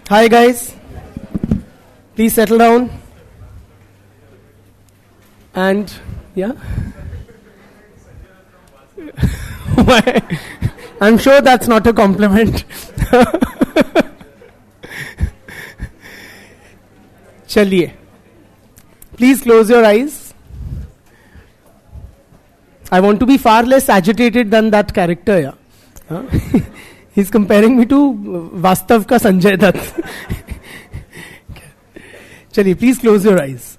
Hi guys, please settle down. And yeah, why? I'm sure that's not a compliment. Chaliye, please close your eyes. I want to be far less agitated than that character. Yeah, huh? He's comparing me to Vastav ka Sanjay Dutt. Chaliye, please close your eyes.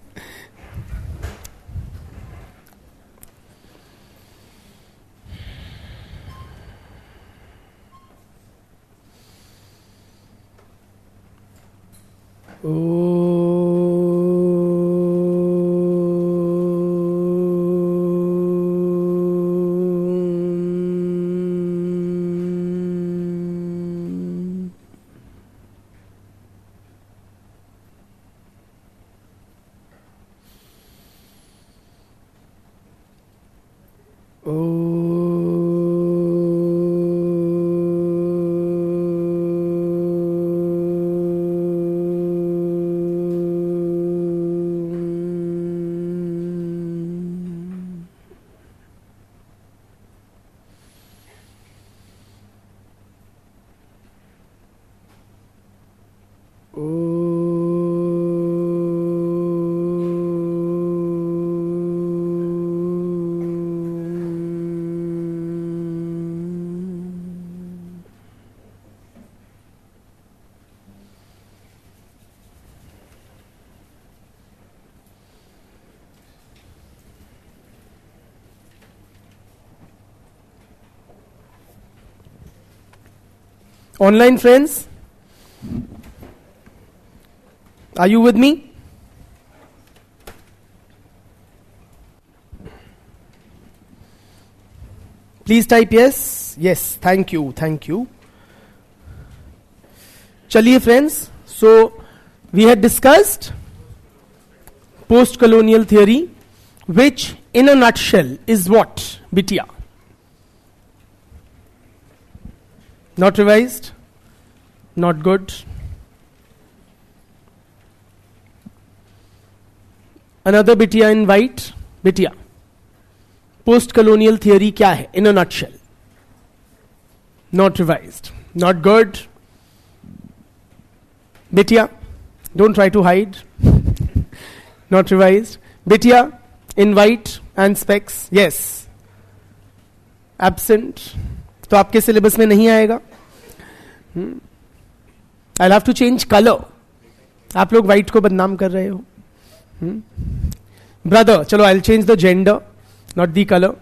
Online friends, are you with me? Please type yes. Yes, thank you, thank you. Chaliye friends, so we had discussed post-colonial theory, which in a nutshell is what, Bitya? Not revised? Not good. Another Bitya in white. Bitya. Post-colonial theory क्या है in a nutshell? Not revised. Not good. Bitya. Don't try to hide. Not revised. Bitya in white and specs. Yes. Absent. तो आपके syllabus में नहीं आएगा. I'll have to change color. आप लोग white को बदनाम कर रहे हो. Brother, चलो I'll change the gender, not the color.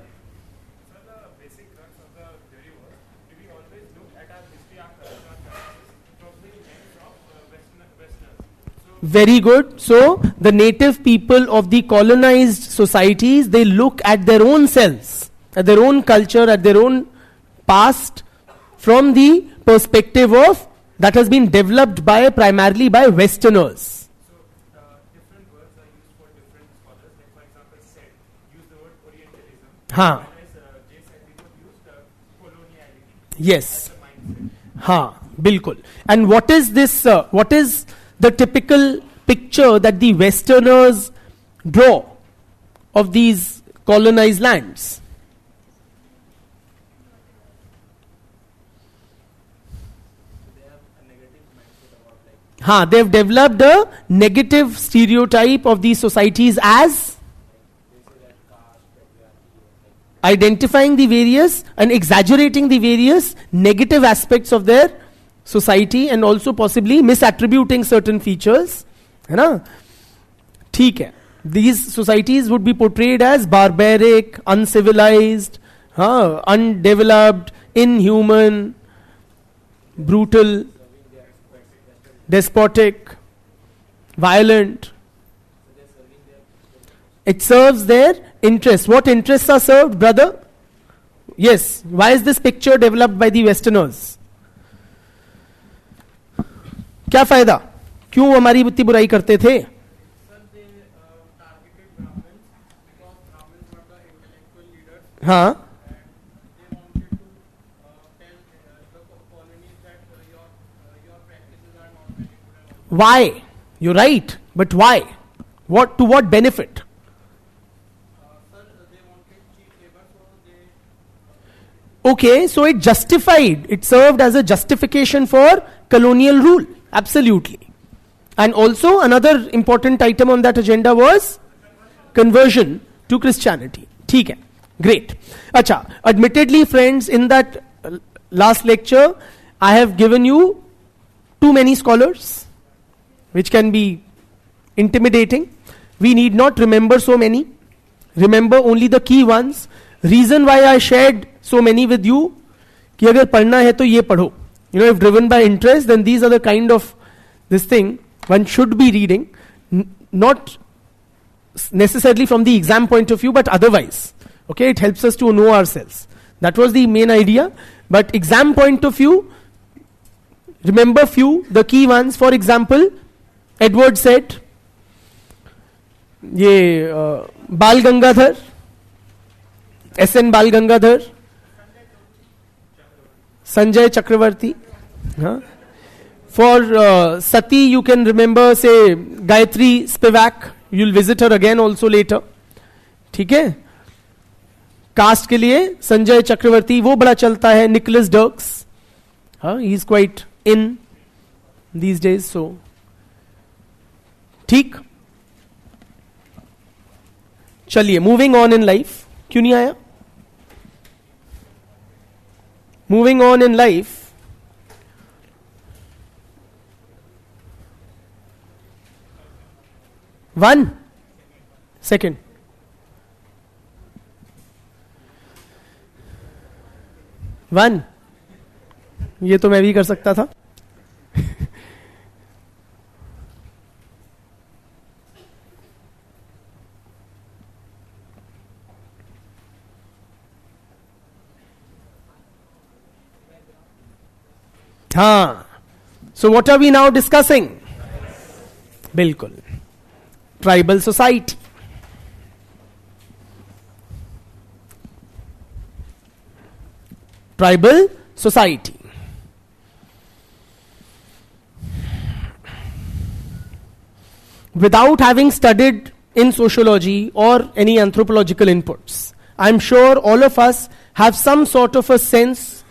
Very good. So the native people of the colonized societies, they look at their own selves, at their own culture, at their own past from the perspective of that has been developed primarily by Westerners. So different words are used for different scholars. Like for example, said use the word Orientalism. हाँ. Whereas Jay said we would use coloniality. Yes. As a mindset. हाँ, बिल्कुल. And what is this? What is the typical picture that the Westerners draw of these colonized lands? They've developed a negative stereotype of these societies as identifying the various and exaggerating the various negative aspects of their society and also possibly misattributing certain features. है ना? ठीक है. These societies would be portrayed as barbaric, uncivilized, undeveloped, inhuman, brutal, despotic, violent. It serves their interests. What interests are served, brother? Yes. Why is this picture developed by the Westerners? क्या फायदा? क्यों हमारी इतनी बुराई करते थे? हाँ. Why? You're right, but why? What, to what benefit? Okay, so it justified, it served as a justification for colonial rule. Absolutely. And also another important item on that agenda was conversion to Christianity. ठीक है, great. अच्छा, admittedly friends, in that last lecture, I have given you too many scholars, which can be intimidating. We need not remember so many. Remember only the key ones. Reason why I shared so many with you, कि अगर पढ़ना है तो ये पढ़ो. You know, if driven by interest, then these are the kind of this thing one should be reading, not necessarily from the exam point of view, but otherwise. Okay, it helps us to know ourselves. That was the main idea. But exam point of view, remember few, the key ones. For example, Edward said, ये बाल Gangadhar, SN बाल Gangadhar, Sanjay Chakravarti. For Sati, you can remember, say, Gayatri Spivak. You'll visit her again also later. ठीक है? Cast के लिए संजय चक्रवर्ती, वो बड़ा चलता है. Nicholas Dirks, he is quite in these days. So, ठीक. चलिए, moving on in life. क्यों नहीं आया? Moving on in life. One second. One. ये तो मैं भी कर सकता था. हाँ. So what are we now discussing? बिल्कुल. Tribal society. Tribal society. Without having studied in sociology or any anthropological inputs, I'm sure all of us have some sort of a sense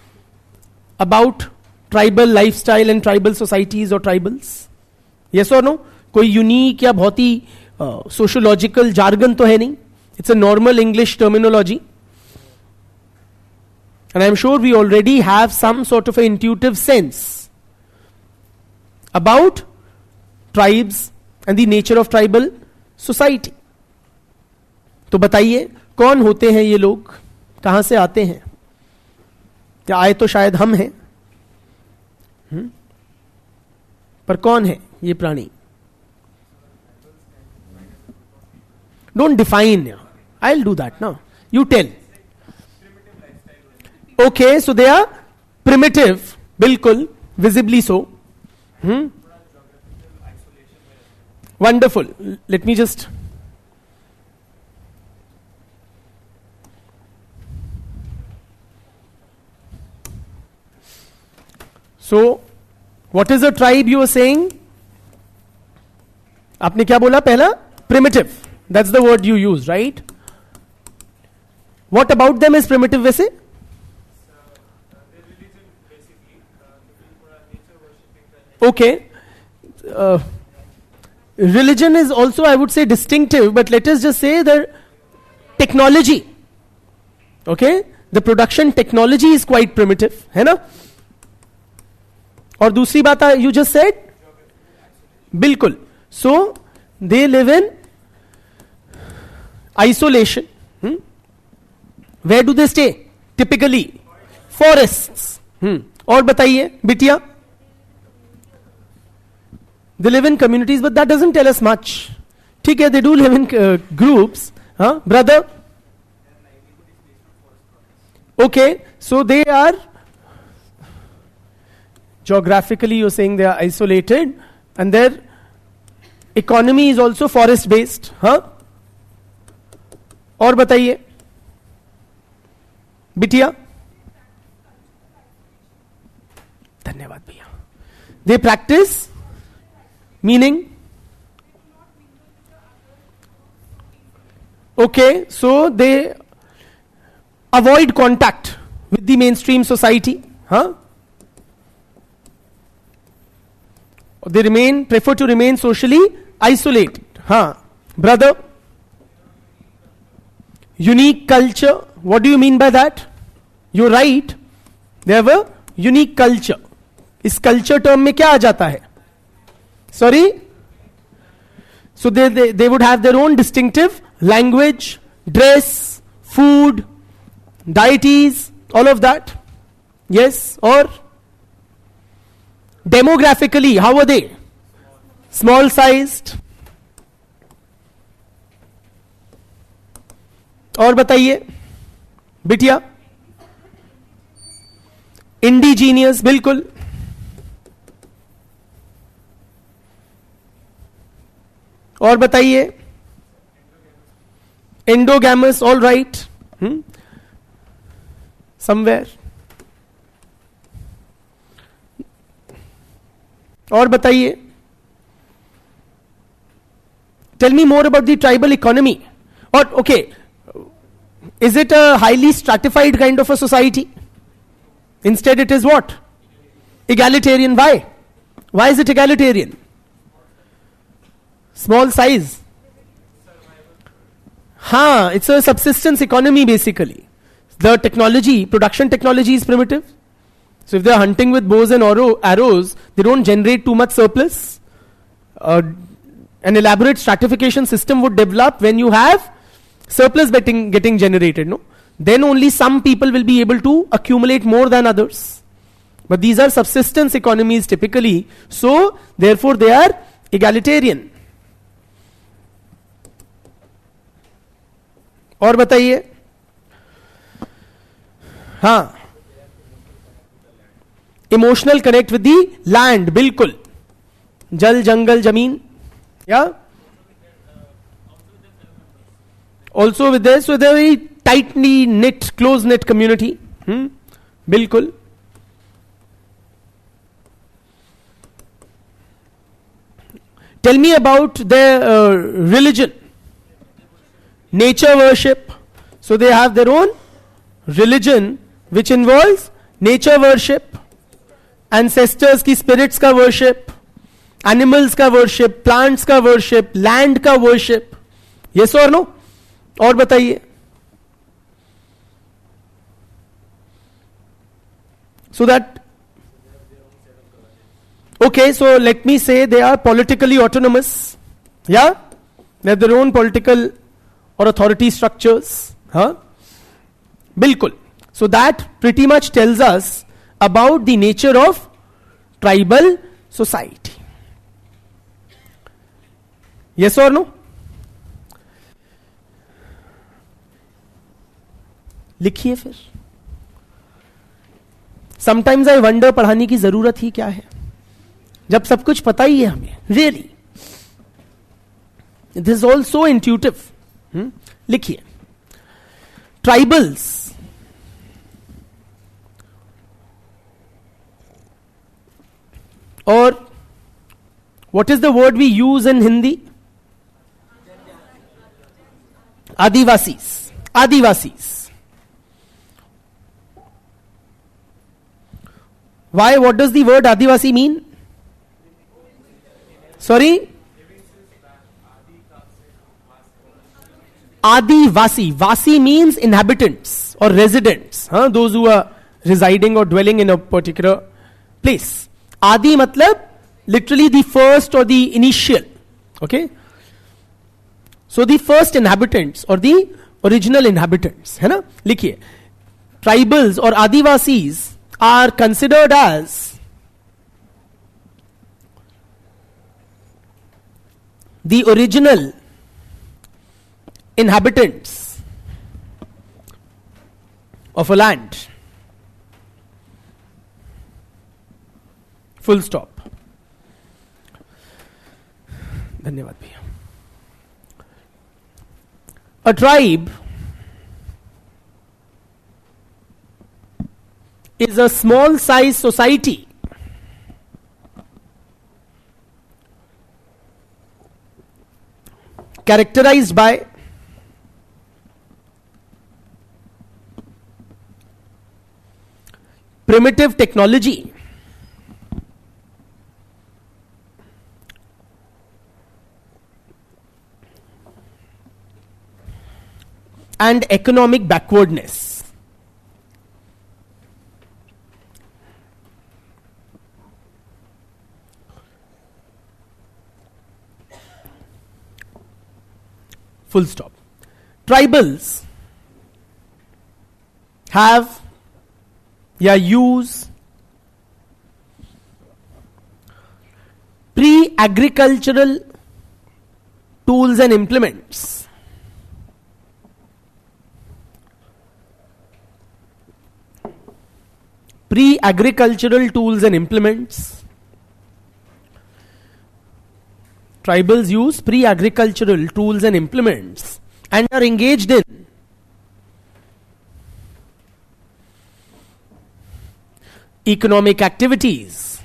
about tribal lifestyle and tribal societies or tribals. Yes or no? कोई unique या बहुत ही sociological jargon तो है नहीं. It's a normal English terminology. And I'm sure we already have some sort of an intuitive sense about tribes and the nature of tribal society. तो बताइए, कौन होते हैं ये लोग, कहां से आते हैं? या आए तो शायद हम हैं, पर कौन है ये प्राणी? Don't define. I'll do that now. You tell. Okay, so they are primitive. Bilkul, visibly so. Wonderful. Let me just. So, what is a tribe you were saying? आपने क्या बोला पहला? Primitive. That's the word you use, right? What about them is primitive वैसे? Okay. Religion is also, I would say, distinctive, but let us just say the technology. Okay? The production technology is quite primitive, है ना? और दूसरी बात you just said? बिल्कुल. So, they live in isolation. Where do they stay? Typically, forests. और बताइए, बिटिया? They live in communities, but that doesn't tell us much. ठीक है, they do live in groups. Brother? Okay, so they are geographically, you're saying they are isolated, and their economy is also forest based. और बताइए, बिटिया? धन्यवाद भैया. They practice Meaning? Okay, so they avoid contact with the mainstream society. Huh? They prefer to remain socially isolated. Huh? Brother? Unique culture. What do you mean by that? You're right. They have a unique culture. इस culture term में क्या आ जाता है? Sorry? So they would have their own distinctive language, dress, food, deities, all of that. Yes? Or demographically, how are they? Small sized. और बताइए बिटिया. Indigenous, बिल्कुल. और बताइए. Endogamous, all right. समवेयर. और बताइए. Tell me more about the tribal economy. और okay, is it a highly stratified kind of a society? Instead it is what? Egalitarian. Why? Why is it egalitarian? Small size. It's a subsistence economy basically. The technology, production technology is primitive. So if they are hunting with bows and arrows, they don't generate too much surplus. An elaborate stratification system would develop when you have surplus getting generated, no? Then only some people will be able to accumulate more than others. But these are subsistence economies typically, so therefore they are egalitarian. और बताइए. हाँ, emotional connect with the land, बिल्कुल. जल, जंगल, जमीन. या also with this, so they're very tightly knit, close knit community. बिल्कुल. Tell me about their religion. Nature worship. So they have their own religion which involves nature worship, ancestors की spirits का worship, animals का worship, plants का worship, land का worship. Yes or no? और बताइए. So that, okay, so let me say they are politically autonomous. Yeah? They have their own political or authority structures. Huh? Bilkul. So that pretty much tells us about the nature of tribal society. Yes or no? लिखिए फिर. Sometimes I wonder पढ़ाने की जरूरत ही क्या है जब सब कुछ पता ही है हमें. Really this is all so intuitive. लिखिए. ट्राइबल्स और what is the word we use in Hindi? Adivasis. Adivasis. Why? What does the word Adivasi mean? Sorry? Adivasi. Vasi means inhabitants or residents. Those who are residing or dwelling in a particular place. Adi matlab literally the first or the initial. Okay? So the first inhabitants or the original inhabitants. है ना? लिखिए. Tribals or Adivasis are considered as the original inhabitants of a land. Full stop. धन्यवाद भैया. A tribe is a small size society characterized by primitive technology and economic backwardness. Full stop. Tribals have use pre-agricultural tools and implements. Pre-agricultural tools and implements. Tribals use pre-agricultural tools and implements and are engaged in economic activities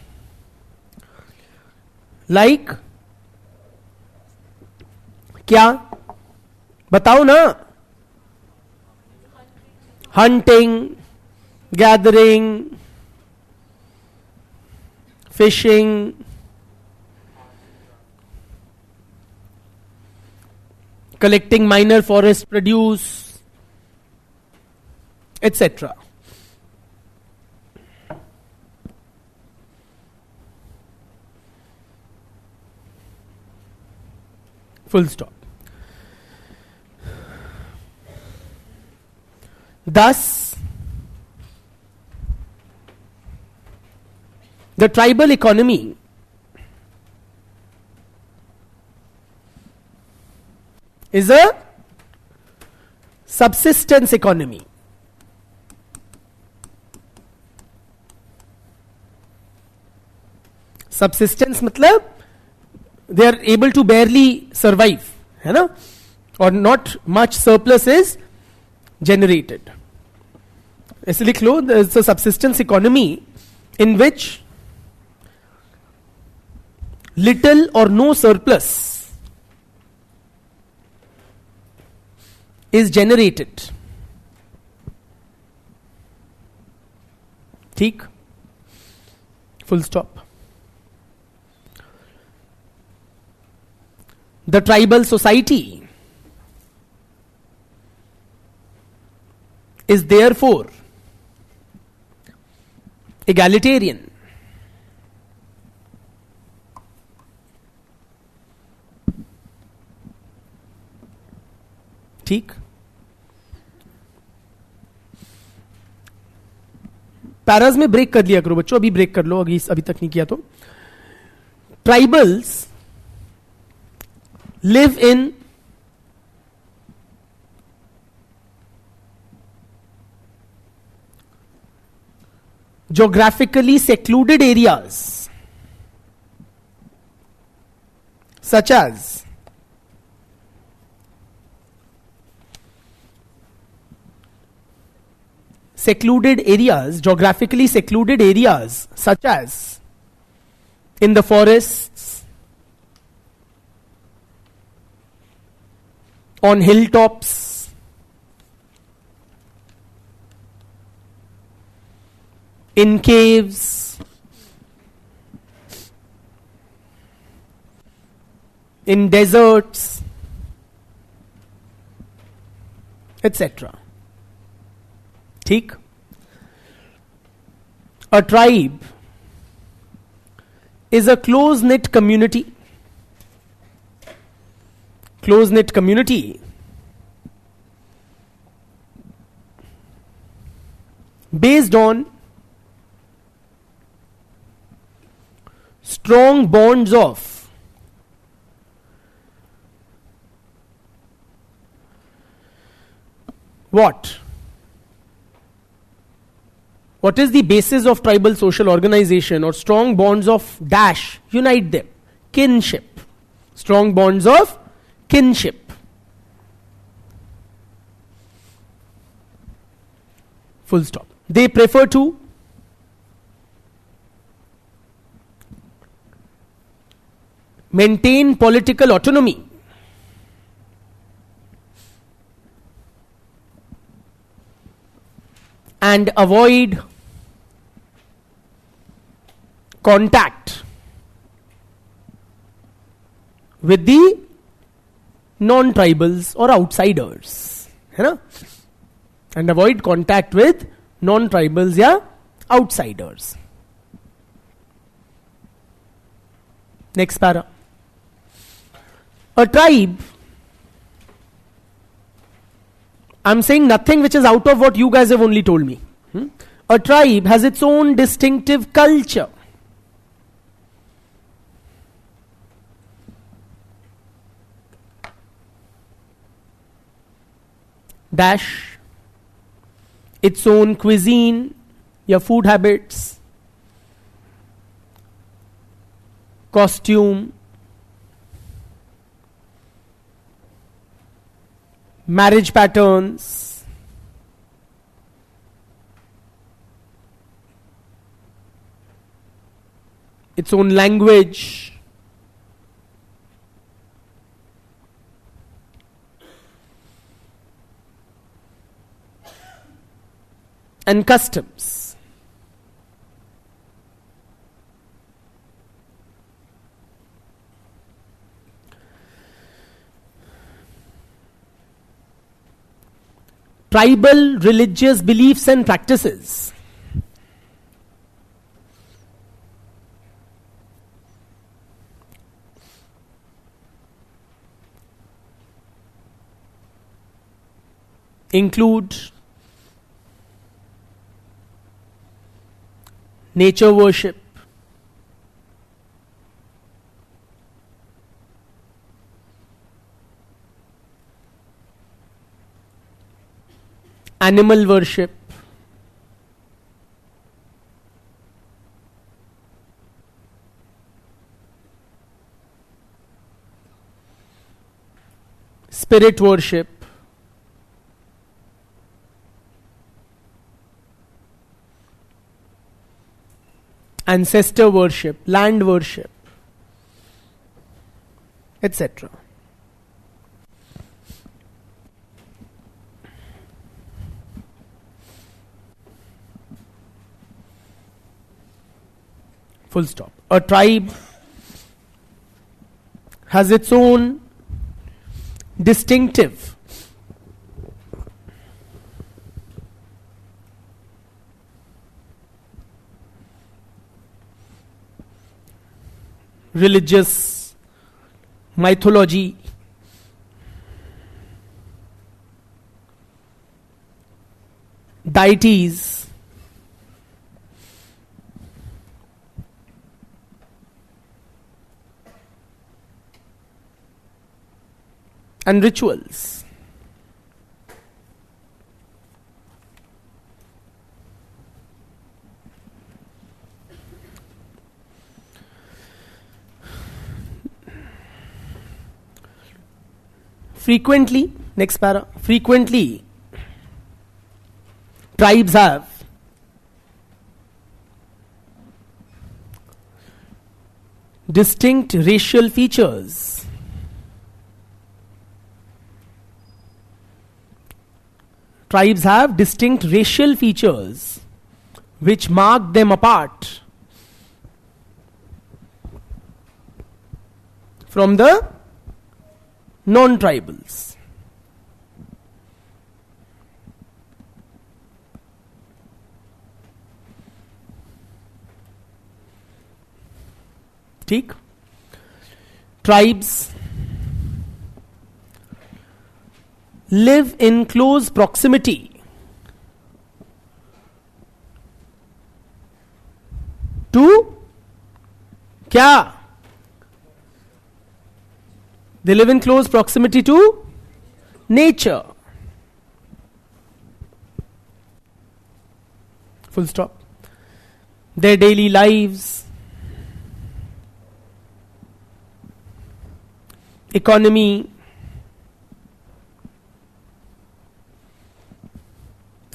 like क्या बताओ ना, hunting, gathering, fishing, collecting minor forest produce, etc. Full stop. Thus, the tribal economy is a subsistence economy. Subsistence मतलब they are able to barely survive, है ना, or not much surplus is generated. ऐसे लिख लो, it's a subsistence economy in which little or no surplus is generated. ठीक, full stop. The tribal society is therefore egalitarian. ठीक, paras में break कर लिया करो बच्चों, अभी ब्रेक कर लो, अभी तक नहीं किया तो. Tribals live in geographically secluded areas such as geographically secluded areas such as in the forests, on hilltops, in caves, in deserts, etc. ठीक, a tribe is a close-knit community. Close-knit community based on strong bonds of what? What is the basis of tribal social organization? Or strong bonds of dash unite them. Kinship. Strong bonds of kinship. Full stop. They prefer to maintain political autonomy and avoid contact with the non-tribals or outsiders, है ना? And avoid contact with non-tribals या outsiders. Next para. A tribe, I'm saying nothing which is out of what you guys have only told me. A tribe has its own distinctive culture. Dash, its own cuisine, your food habits, costume, marriage patterns, its own language, and customs. Tribal religious beliefs and practices. Include nature worship, animal worship, spirit worship, ancestor worship, land worship, etc. Full stop. A tribe has its own distinctive religious mythology, deities, and rituals. Frequently, next para, frequently tribes have distinct racial features. Tribes have distinct racial features which mark them apart from the non-tribals. ठीक? Tribes live in close proximity to क्या? They live in close proximity to nature. Full stop. Their daily lives, economy,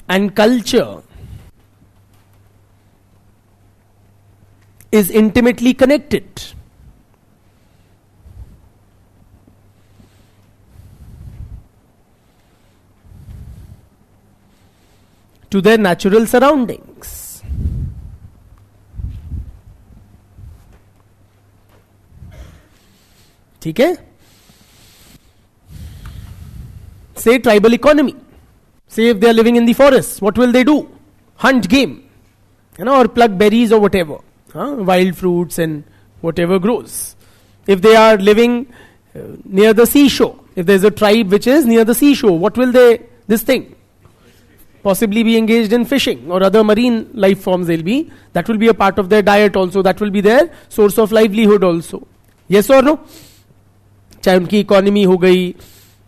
and culture is intimately connected to their natural surroundings. ठीक है? Say tribal economy. Say if they are living in the forests, what will they do? Hunt game, or pluck berries or whatever, wild fruits and whatever grows. If they are living near the seashore, if there is a tribe which is near the seashore, what will they, this thing? Possibly be engaged in fishing or other marine life forms that will be a part of their diet also, that will be their source of livelihood also. Yes or no? चाहे उनकी economy हो गई,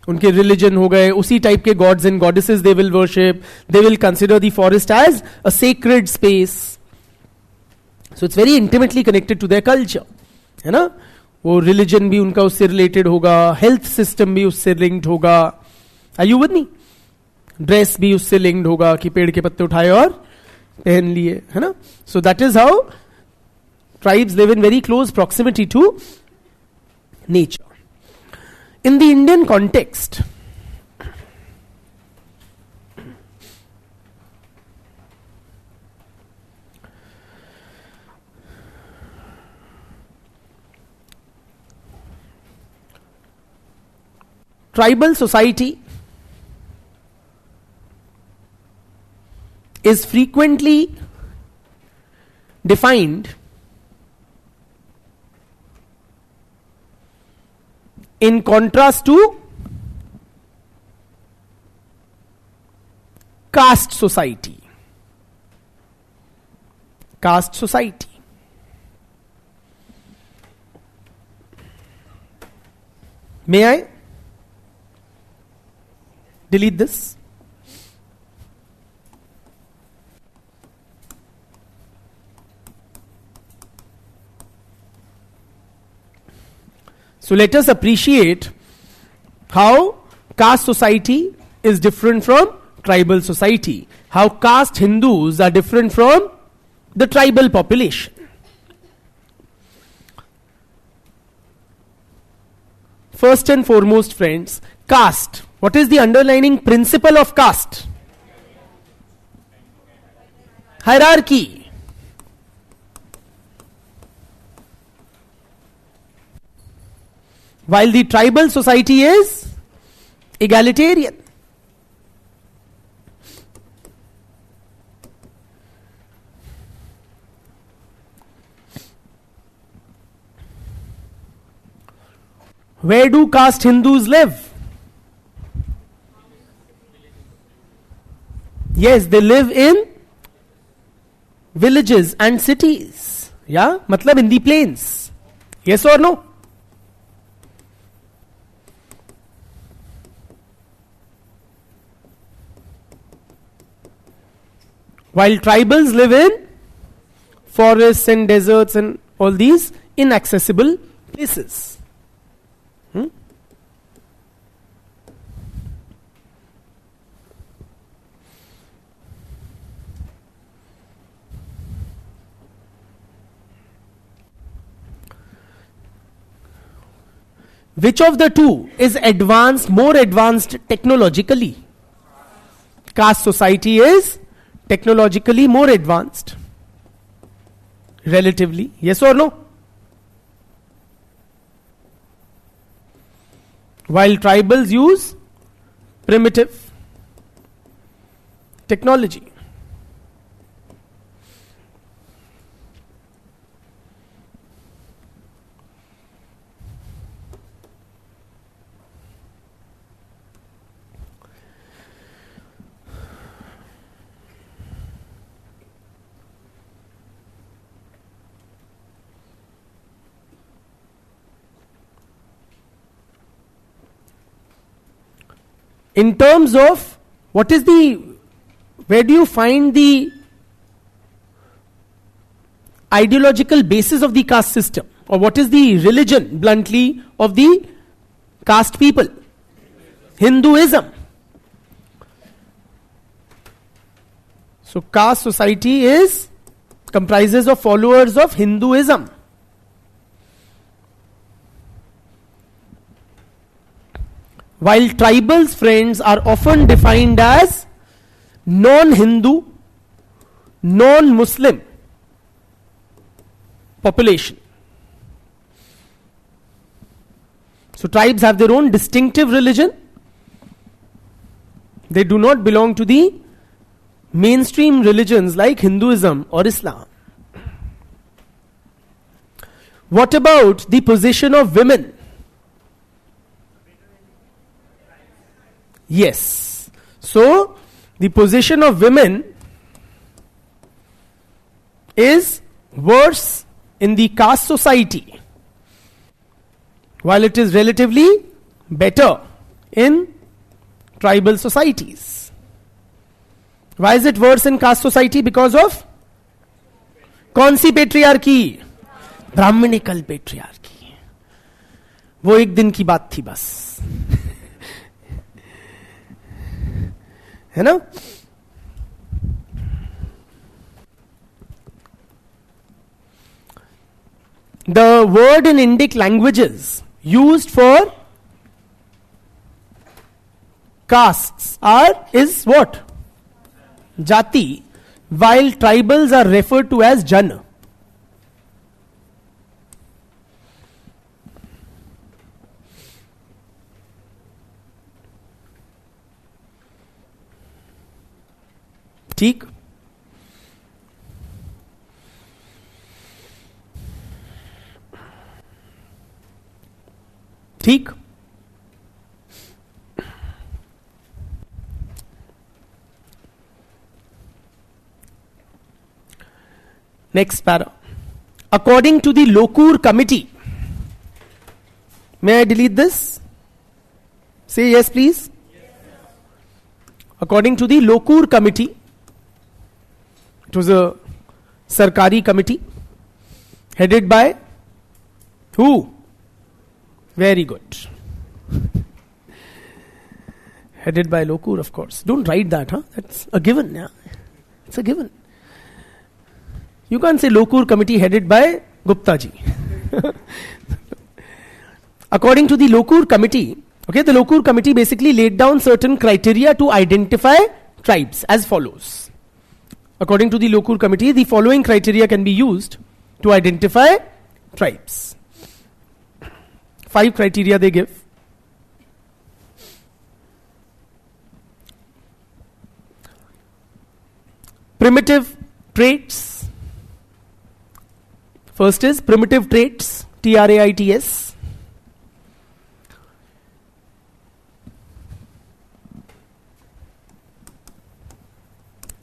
उनके religion हो गए, उसी type के gods and goddesses they will worship, they will consider the forest as a sacred space. So it's very intimately connected to their culture, है ना. वो रिलीजन भी उनका उससे रिलेटेड होगा, हेल्थ सिस्टम भी उससे लिंक्ड होगा. Are you with me? Dress भी उससे लिंक्ड होगा कि पेड़ के पत्ते उठाए और पहन लिए, है ना. So that is how tribes live in very close proximity to nature. In the Indian context, tribal society is frequently defined in contrast to caste society. Caste society. May I delete this? So let us appreciate how caste society is different from tribal society. How caste Hindus are different from the tribal population. First and foremost, friends, caste. What is the underlying principle of caste? Hierarchy. While the tribal society is egalitarian. Where do caste Hindus live? Yes, they live in villages and cities. Yeah, matlab in the plains. Yes or no? While tribals live in forests and deserts and all these inaccessible places. Which of the two is advanced, more advanced technologically? Caste society is technologically more advanced. Relatively. Yes or no? While tribals use primitive technology. In terms of where do you find the ideological basis of the caste system, or what is the religion, bluntly, of the caste people? Hinduism. So caste society comprises of followers of Hinduism. While tribals, friends, are often defined as non-Hindu, non-Muslim population. So tribes have their own distinctive religion. They do not belong to the mainstream religions like Hinduism or Islam. What about the position of women? Yes. So, the position of women is worse in the caste society, while it is relatively better in tribal societies. Why is it worse in caste society? Because of कौन सी patriarchy? Brahminical patriarchy. वो एक दिन की बात थी बस. है ना? The word in Indic languages used for castes is what? Jati, while tribals are referred to as Jan. ठीक. ठीक. Next para. According to the Lokur committee, may I delete this? Say yes, please. Yes. According to the Lokur committee, it was a Sarkari committee headed by who? Very good. Headed by Lokur, of course. Don't write that, huh? That's a given, yeah. It's a given. You can't say Lokur committee headed by Gupta ji. According to the Lokur committee, okay, the Lokur committee basically laid down certain criteria to identify tribes as follows. According to the Lokur committee, the following criteria can be used to identify tribes. 5 criteria they give. Primitive traits. First is primitive traits, TRAITS.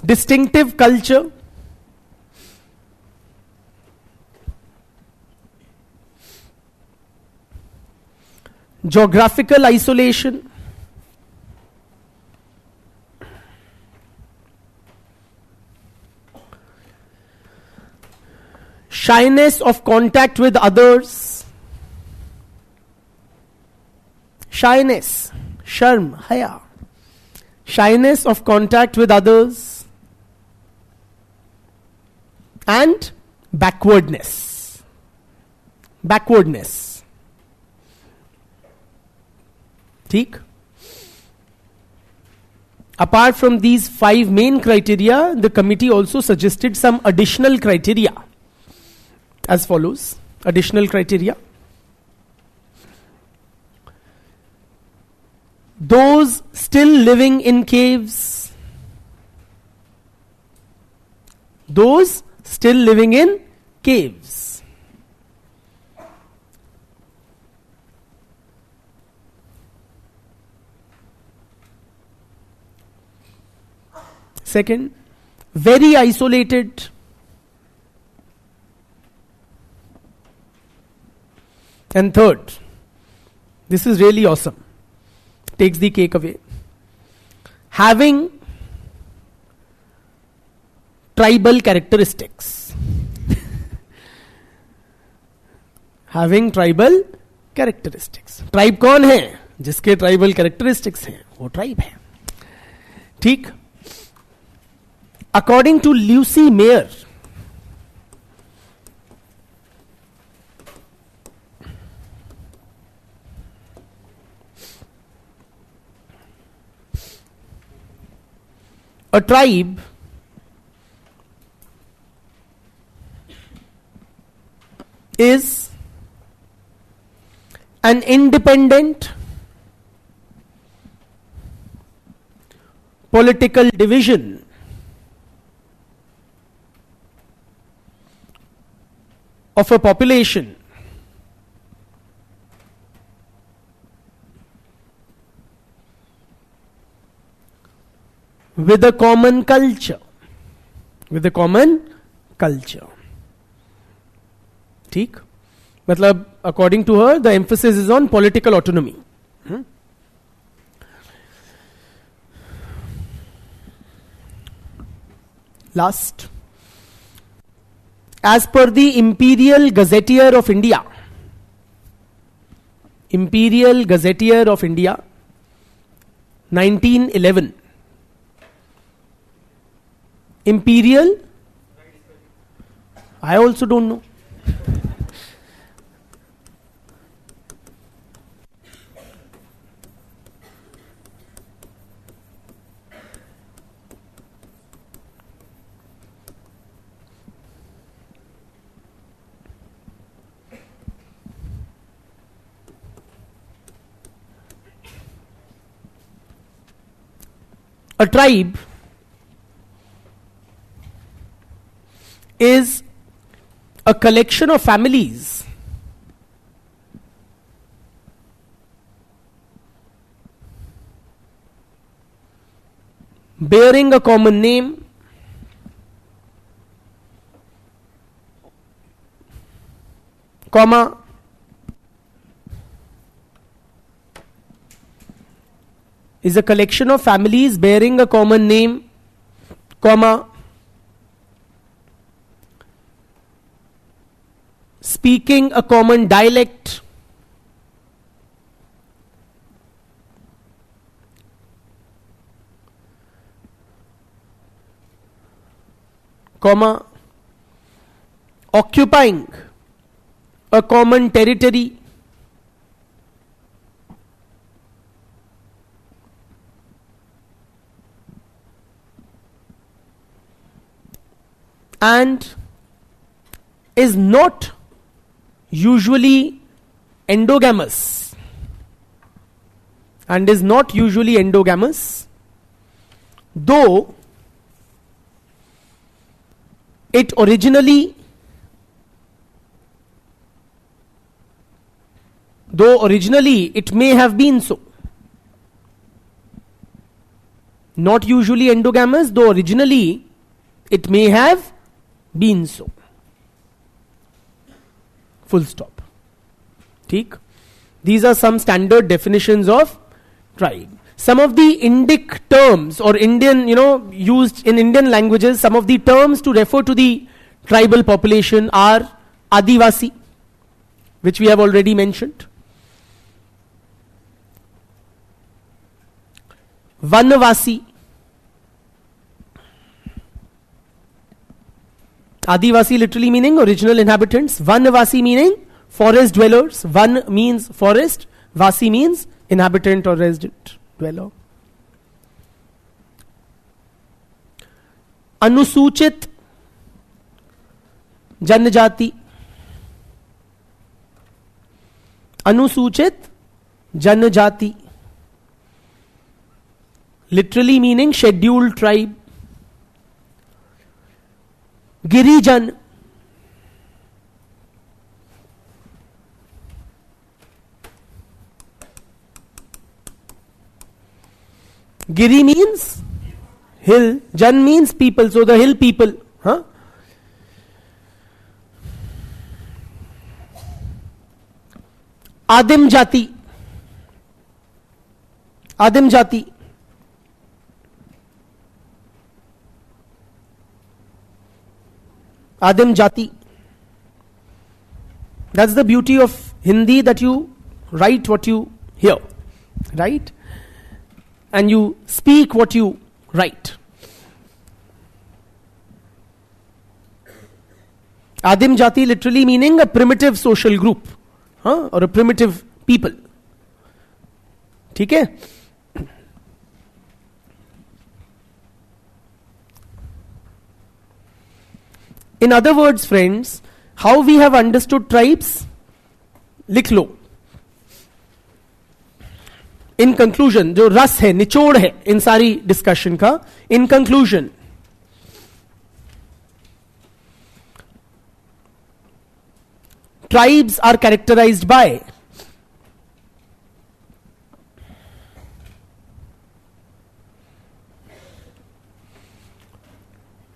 Distinctive culture. Geographical isolation. Shyness of contact with others. Shyness, sharm, haya. Shyness of contact with others. And backwardness. Backwardness. ठीक. Apart from these 5 main criteria, the committee also suggested some additional criteria as follows. Additional criteria. Those still living in caves. Those still living in caves. Second, very isolated. And third, this is really awesome. Takes the cake away. Having tribal characteristics. Having tribal characteristics. Tribe कौन है? जिसके tribal characteristics हैं, वो tribe है. ठीक? According to Lucy Mayer, A tribe is an independent political division of a population with a common culture. With a common culture. ठीक? मतलब according to her, the emphasis is on political autonomy. Last. As per the Imperial Gazetteer of India, Imperial Gazetteer of India, 1911. Imperial? I also don't know. A tribe is a collection of families bearing a common name, comma, is a collection of families bearing a common name, comma, speaking a common dialect, comma, occupying a common territory, and is not usually endogamous, though it originally it may have been so. Not usually endogamous, though originally it may have been so. Full stop. ठीक? These are some standard definitions of tribe. Some of the Indic terms or Indian, used in Indian languages, some of the terms to refer to the tribal population are Adivasi, which we have already mentioned, Vanvasi. Adivasi literally meaning original inhabitants. Vanvasi meaning forest dwellers. Van means forest. Vasi means inhabitant or resident dweller. Anusuchit Janjati. Anusuchit Janjati. Literally meaning scheduled tribe. Girijan. Giri means hill. Jan means people. So the hill people. Huh? Adim Jati. Adim Jati. Adim Jati. That's the beauty of Hindi, that you write what you hear, right? And you speak what you write. Adim Jati literally meaning a primitive social group, or a primitive people. ठीक है? In other words, friends, how we have understood tribes? लिख लो. In conclusion, जो रस है, निचोड़ है इन सारी discussion का, in conclusion, tribes are characterized by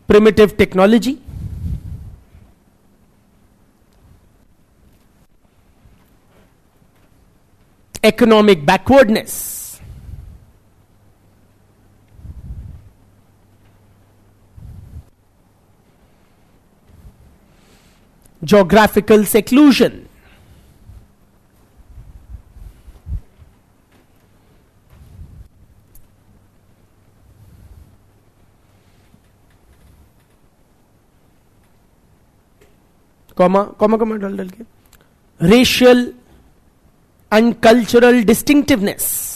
primitive technology, economic backwardness, geographical seclusion, comma डाल के, racial and cultural distinctiveness,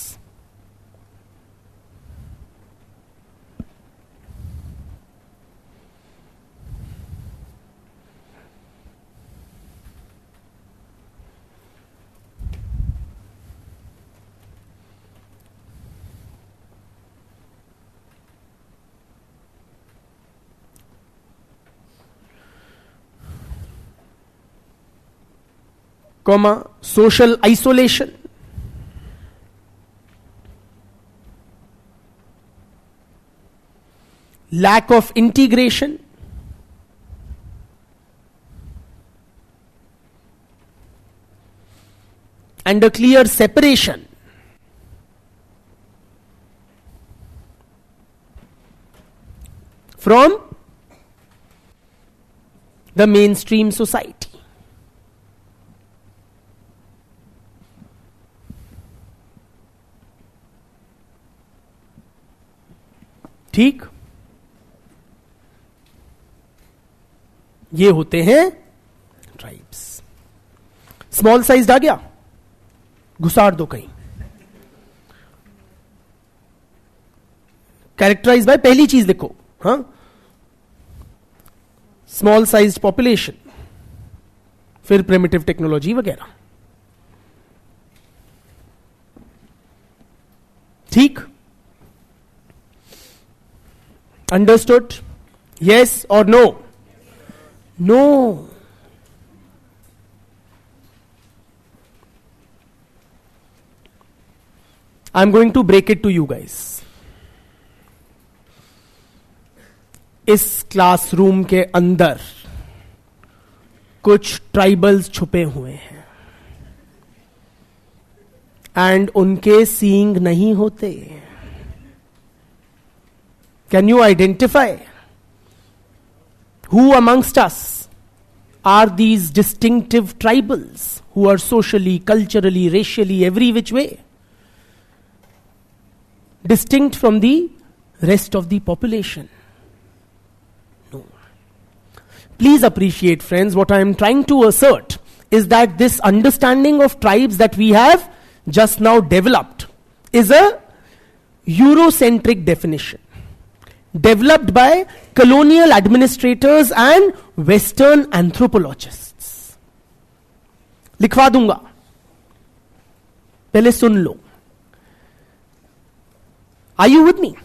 social isolation, lack of integration, and a clear separation from the mainstream society. ठीक, ये होते हैं tribes. Small size आ गया, घुसाड़ दो कहीं. Characterise bye पहली चीज लिखो, हाँ, स्मॉल साइज पॉपुलेशन, फिर प्रिमिटिव टेक्नोलॉजी वगैरह. ठीक, understood? Yes or no? No. I'm going to break it to you guys. इस क्लासरूम के अंदर कुछ ट्राइबल्स छुपे हुए हैं एंड उनके सींग नहीं होते. Can you identify who amongst us are these distinctive tribals who are socially, culturally, racially, every which way distinct from the rest of the population? No. Please appreciate, friends, what I am trying to assert is that this understanding of tribes that we have just now developed is a Eurocentric definition, developed by colonial administrators and Western anthropologists. लिखवा दूंगा, पहले सुन लो. Are you with me?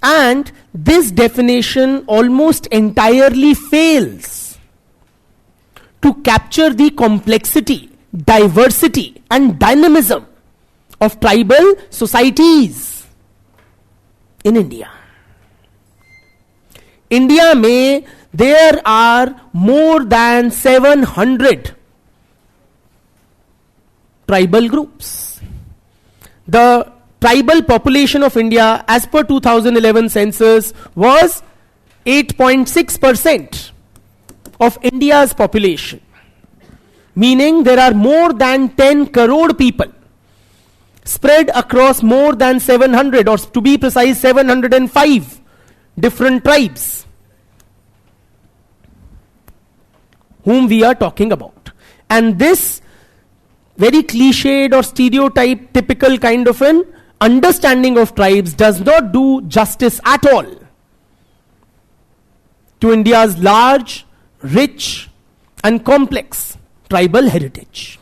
And this definition almost entirely fails to capture the complexity, diversity, and dynamism of tribal societies in India. India में there are more than 700 tribal groups. The tribal population of India as per 2011 census was 8.6% of India's population, meaning there are more than 10 crore people spread across more than 700, or to be precise 705 different tribes whom we are talking about. And this very cliched or stereotype typical kind of an understanding of tribes does not do justice at all to India's large, rich, and complex tribal heritage.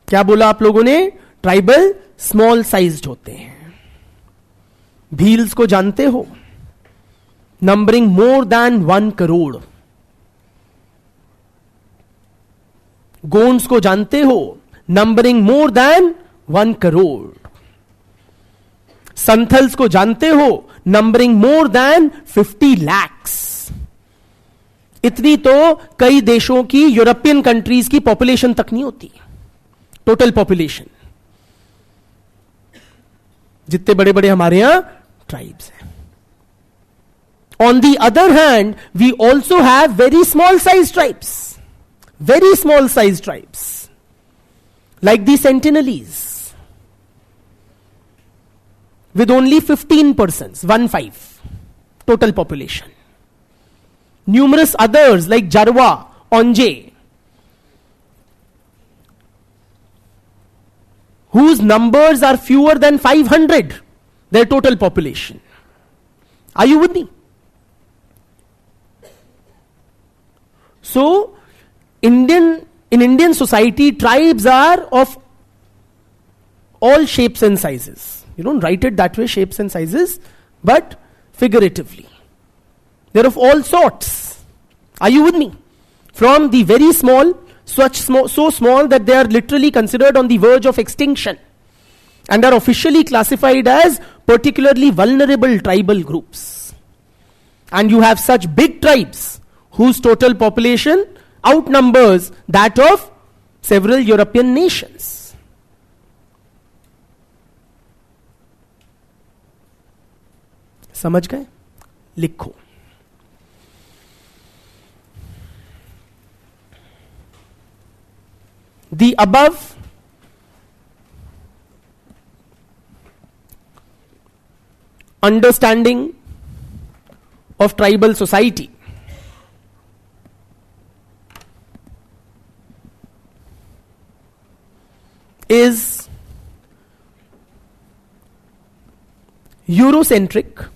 क्या बोला आप लोगों ने? Tribal small sized होते हैं. भील्स को जानते हो? Numbering more than 1 crore. Gonds को जानते हो? Numbering more than 1 crore. Santhals को जानते हो? Numbering more than 50 lakhs. इतनी तो कई देशों की, यूरोपियन कंट्रीज की पॉपुलेशन तक नहीं होती. टोटल पॉपुलेशन जितने बड़े बड़े हमारे यहां ट्राइब्स हैं. On the other hand we also have very small size tribes, very small sized tribes like the Sentinelese with only 15%, 15 total population. Numerous others like Jarwa, Onje, whose numbers are fewer than 500, their total population. Are you with me? So in Indian society, tribes are of all shapes and sizes. You don't write it that way, shapes and sizes, but figuratively. They're of all sorts. Are you with me? From the very small, so small that they are literally considered on the verge of extinction and are officially classified as particularly vulnerable tribal groups. And you have such big tribes whose total population outnumbers that of several European nations. समझ गए? लिखो. The above understanding of tribal society is Eurocentric,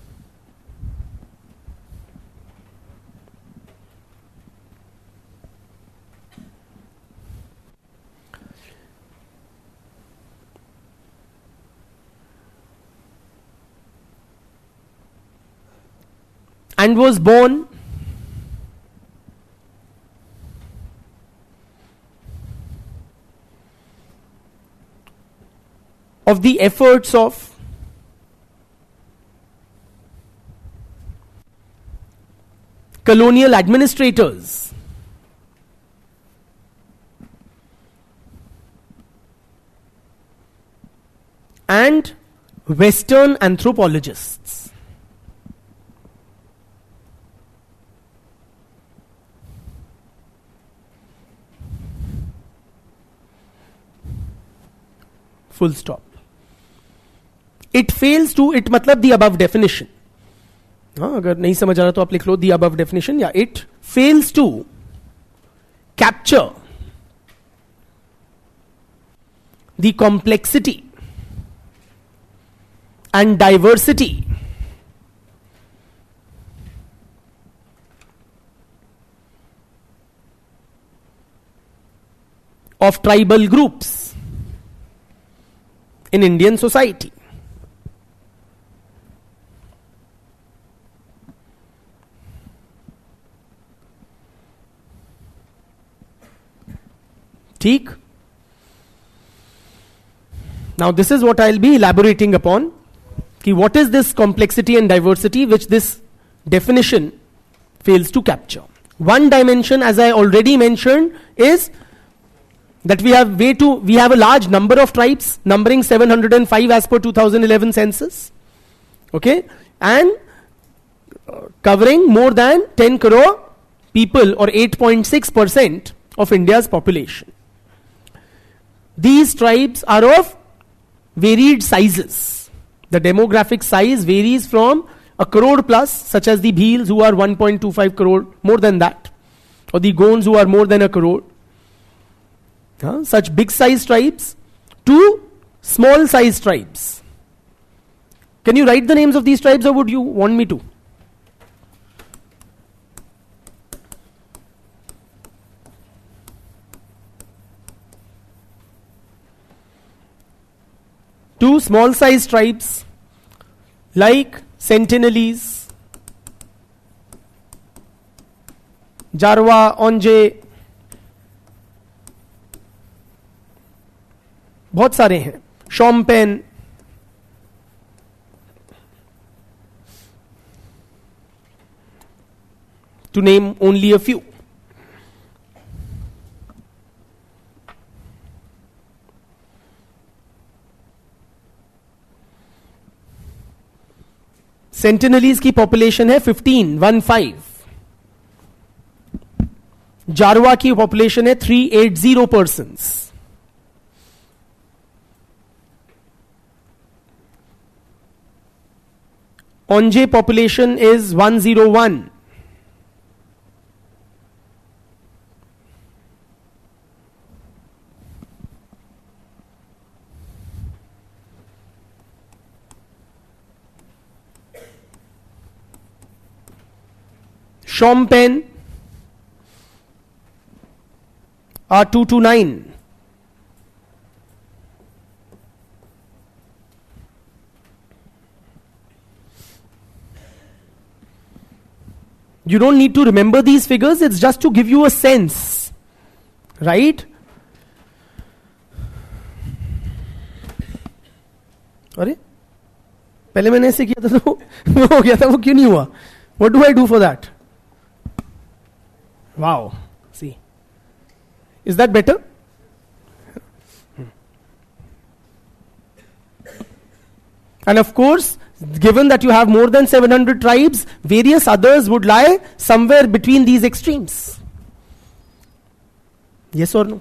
and was born of the efforts of colonial administrators and Western anthropologists. Full stop. It fails to, it मतलब the above definition. हाँ, अगर नहीं समझ आ रहा तो आप लिख लो the above definition. या it fails to capture the complexity and diversity of tribal groups in Indian society. ठीक? Now this is what I'll be elaborating upon. Ki what is this complexity and diversity which this definition fails to capture? One dimension, as I already mentioned, is that we have a large number of tribes, numbering 705 as per 2011 census. Okay? And covering more than 10 crore people, or 8.6% of India's population. These tribes are of varied sizes. The demographic size varies from a crore plus, such as the Bhils, who are 1.25 crore, more than that, or the Gonds, who are more than a crore, such big size tribes to small size tribes. Can you write the names of these tribes, or would you want me to? Two small size tribes like Sentinelese, Jarwa, Onje, बहुत सारे हैं, Shompen, to name only a few. Sentinelese की population है 15 जारवा की population है 380 persons. Onge population is 101. Shompen are 229. You don't need to remember these figures, it's just to give you a sense, right? अरे पहले मैंने ऐसे किया था तो वो हो गया था, वो क्यों नहीं हुआ? What do I do for that? Wow, see. Is that better? And of course, given that you have more than 700 tribes, various others would lie somewhere between these extremes. Yes or no?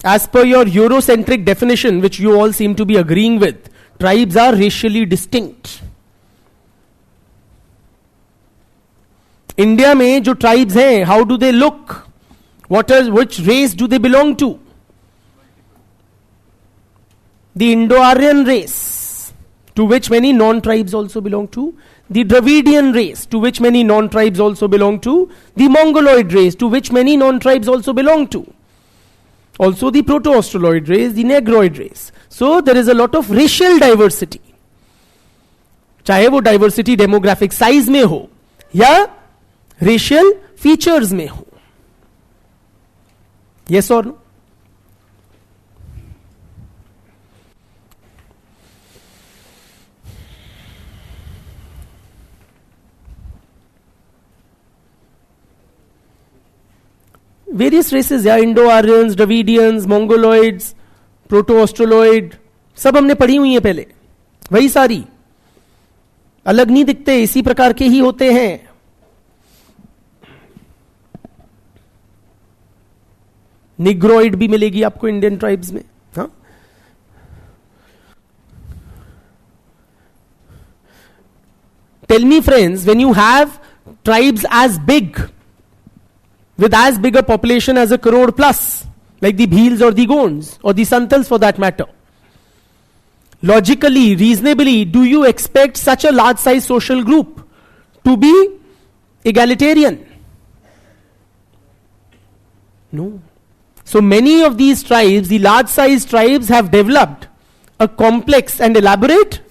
As per your Eurocentric definition, which you all seem to be agreeing with, tribes are racially distinct. India में जो tribes हैं, how do they look? Which race do they belong to? The Indo-Aryan race, to which many non-tribes also belong to. The Dravidian race, to which many non-tribes also belong to. The Mongoloid race, to which many non-tribes also belong to. Also the Proto-Australoid race, the Negroid race. So there is a lot of racial diversity. चाहे वो diversity demographic size में हो या racial features में हो. Yes or no? Various races, या Indo-Aryans, Dravidians, Mongoloids, Proto-Australoid, सब हमने पढ़ी हुई है पहले, वही सारी, अलग नहीं दिखते, इसी प्रकार के ही होते हैं. निग्रोइड भी मिलेगी आपको इंडियन ट्राइब्स में. हाँ, tell me friends, when you have tribes as big, with as big a population as a crore plus, like the Bhils or the Gonds or the Santals for that matter, logically, reasonably, do you expect such a large size social group to be egalitarian? No. So many of these tribes, the large size tribes, have developed a complex and elaborate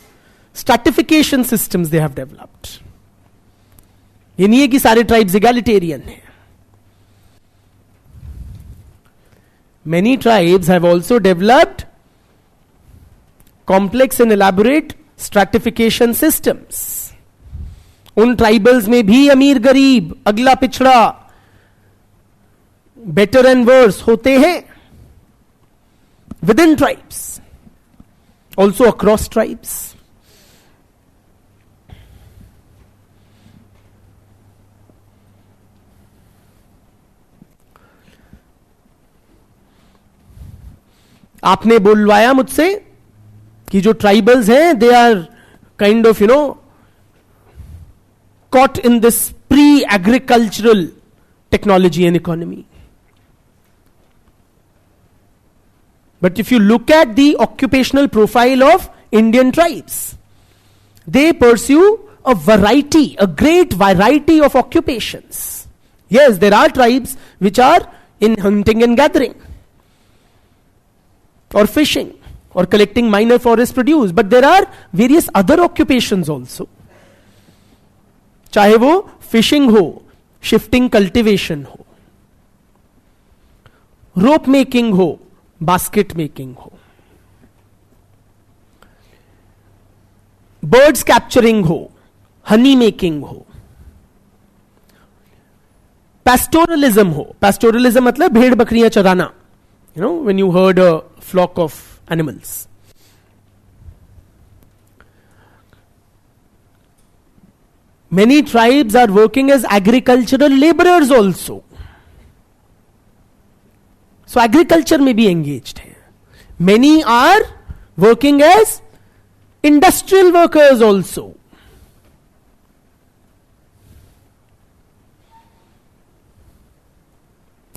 stratification systems they have developed. ये नहीं है कि सारे tribes egalitarian हैं. Many tribes have also developed complex and elaborate stratification systems. उन tribals में भी अमीर गरीब, अगला पिछड़ा, बेटर एंड वर्स होते हैं within tribes, also across tribes. आपने बोलवाया मुझसे कि जो ट्राइबल्स हैं they are kind of caught in this pre-agricultural technology and economy. But if you look at the occupational profile of Indian tribes, they pursue a great variety of occupations. Yes, there are tribes which are in hunting and gathering, or fishing, or collecting minor forest produce, but there are various other occupations also. चाहे वो fishing हो, shifting cultivation हो, rope making हो, basket making हो, birds capturing हो, honey making हो, pastoralism हो. Pastoralism मतलब भेड़ बकरियां चराना. When you herd a flock of animals. Many tribes are working as agricultural laborers also. So agriculture में भी engaged है. Many are working as industrial workers also.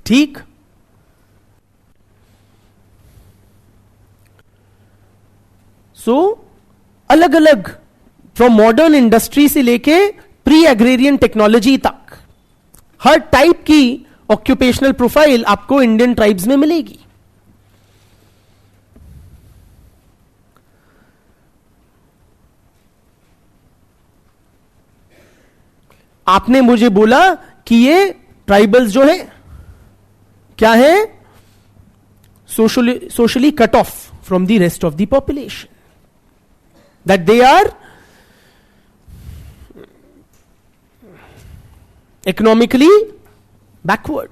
ठीक. So अलग अलग फ्रॉम मॉडर्न इंडस्ट्री से लेके प्री एग्रेरियन टेक्नोलॉजी तक हर type की ऑक्यूपेशनल प्रोफाइल आपको इंडियन ट्राइब्स में मिलेगी. आपने मुझे बोला कि ये ट्राइबल्स जो है क्या है, socially cut off from the rest of the population, that they are economically backward.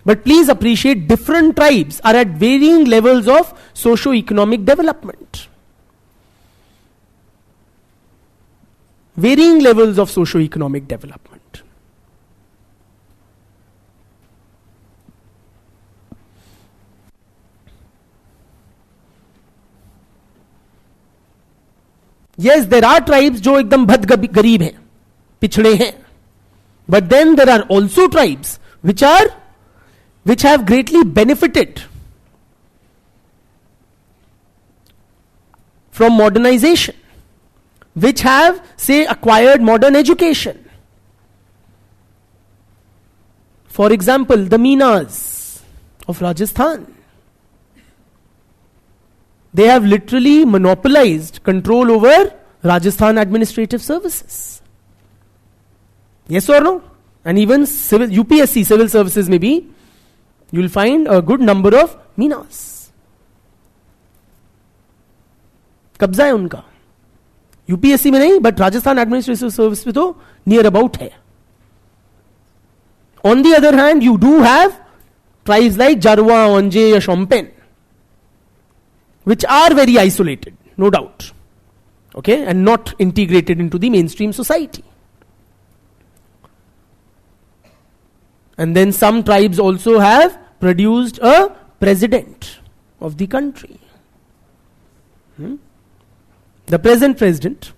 But please appreciate different tribes are at varying levels of socio-economic development. Varying levels of socio-economic development. Yes, there are tribes जो एकदम भद गरीब हैं, पिछड़े हैं. But then there are also tribes which have greatly benefited from modernization, which have, say, acquired modern education. For example, the Meenas of Rajasthan. They have literally monopolized control over Rajasthan administrative services. Yes or no? And even UPSC civil services may be, you will find a good number of Meenas. कब्जा है उनका. UPSC में नहीं, but Rajasthan administrative service में तो near about है. On the other hand you do have tribes like Jarawa, Onge या Shompen, which are very isolated, no doubt, okay, and not integrated into the mainstream society. And then some tribes also have produced a president of the country. The present president,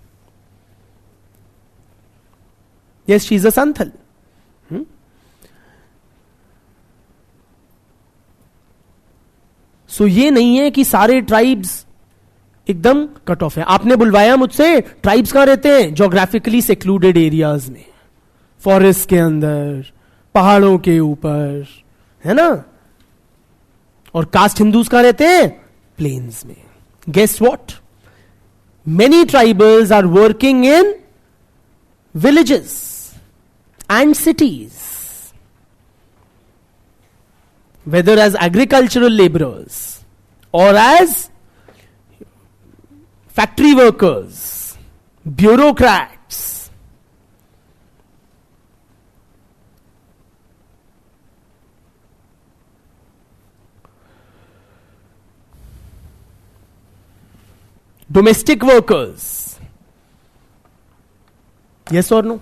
yes, she's a Santhal. So ये नहीं है कि सारे tribes एकदम cut off है. आपने बुलवाया मुझसे, ट्राइब्स कहां रहते हैं? ज्योग्राफिकली सेक्लूडेड एरियाज में, फॉरेस्ट के अंदर, पहाड़ों के ऊपर, है ना. और कास्ट हिंदूज कहां रहते हैं? प्लेन्स में. Guess what? Many tribals are working in villages and cities, whether as agricultural laborers or as factory workers, bureaucrats, domestic workers. Yes or no?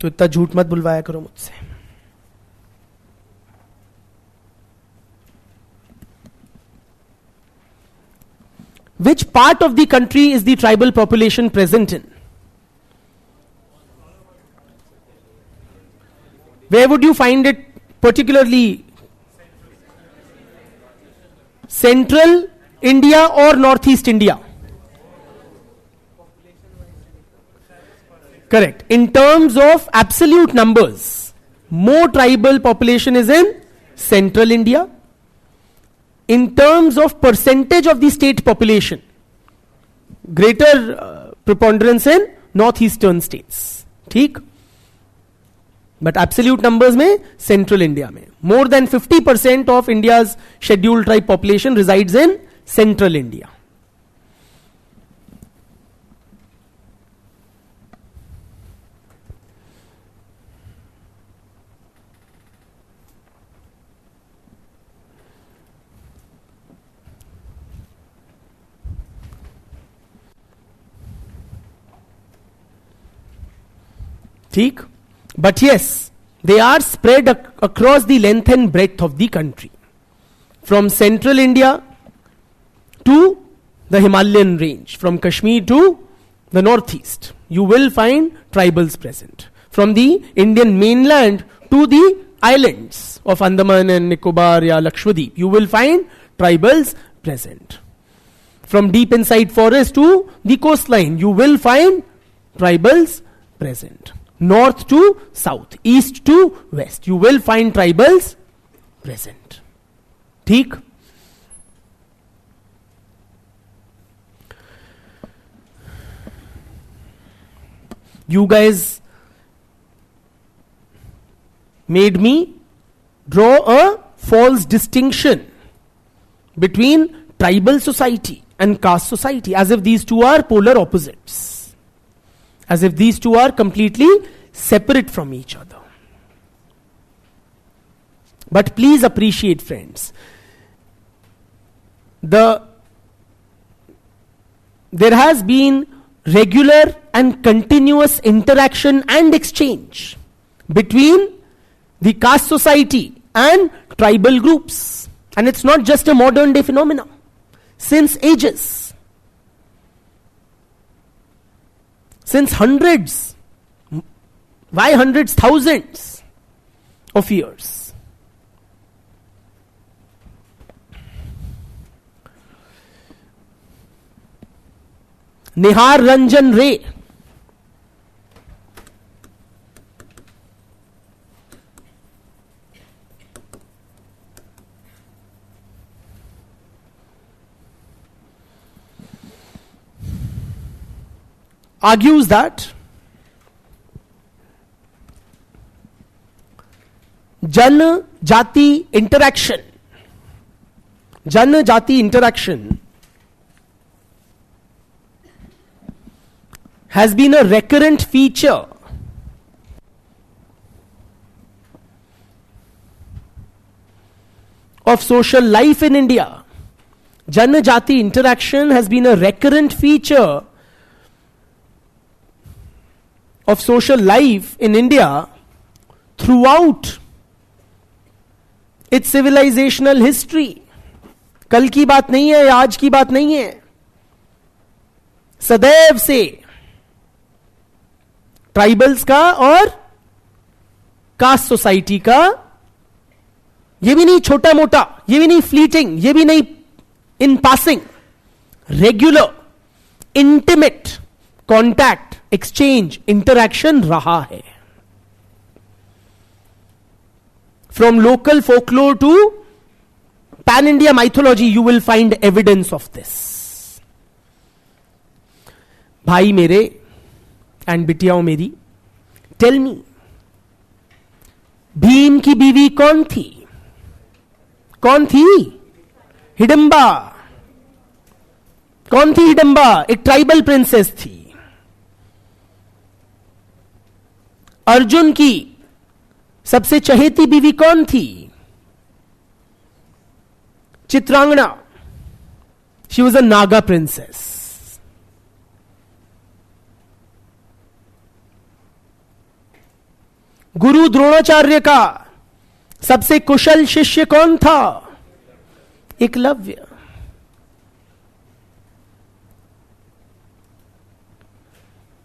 तो इतना झूठ मत बुलवाया करो मुझसे. Which part of the country is the tribal population present in? Where would you find it particularly? Central India or Northeast India? Correct. In terms of absolute numbers, more tribal population is in Central India. In terms of percentage of the state population, greater preponderance in northeastern states. ठीक? But absolute numbers में Central India में more than 50% of India's scheduled tribe population resides in Central India. ठीक? But yes, they are spread across the length and breadth of the country. From Central India to the Himalayan range, from Kashmir to the northeast, you will find tribals present. From the Indian mainland to the islands of Andaman and Nicobar ya Lakshadweep, you will find tribals present. From deep inside forest to the coastline, you will find tribals present. North to south, east to west, you will find tribals present. ठीक? You guys made me draw a false distinction between tribal society and caste society, as if these two are polar opposites. As if these two are completely separate from each other. But please appreciate, friends, there has been regular and continuous interaction and exchange between the caste society and tribal groups. And it's not just a modern day phenomenon. Since ages. Since hundreds, why hundreds, thousands of years. Nihar Ranjan Ray argues that Jan-Jati interaction has been a recurrent feature of social life in India. Jan-Jati interaction has been a recurrent feature of social life in India throughout its civilizational history. कल की बात नहीं है, आज की बात नहीं है. सदैव से ट्राइबल्स का और कास्ट सोसाइटी का, ये भी नहीं छोटा मोटा, ये भी नहीं फ्लीटिंग, ये भी नहीं इन passing, regular intimate contact, exchange, interaction रहा है. From local folklore to pan-India mythology, you will find evidence of this. भाई मेरे एंड बिटियाओं मेरी, टेल मी, भीम की बीवी कौन थी? कौन थी? हिडंबा. कौन थी हिडंबा? एक ट्राइबल प्रिंसेस थी. अर्जुन की सबसे चहेती बीवी कौन थी? Chitrangana. She was a Naga princess. गुरु द्रोणाचार्य का सबसे कुशल शिष्य कौन था? एकलव्य.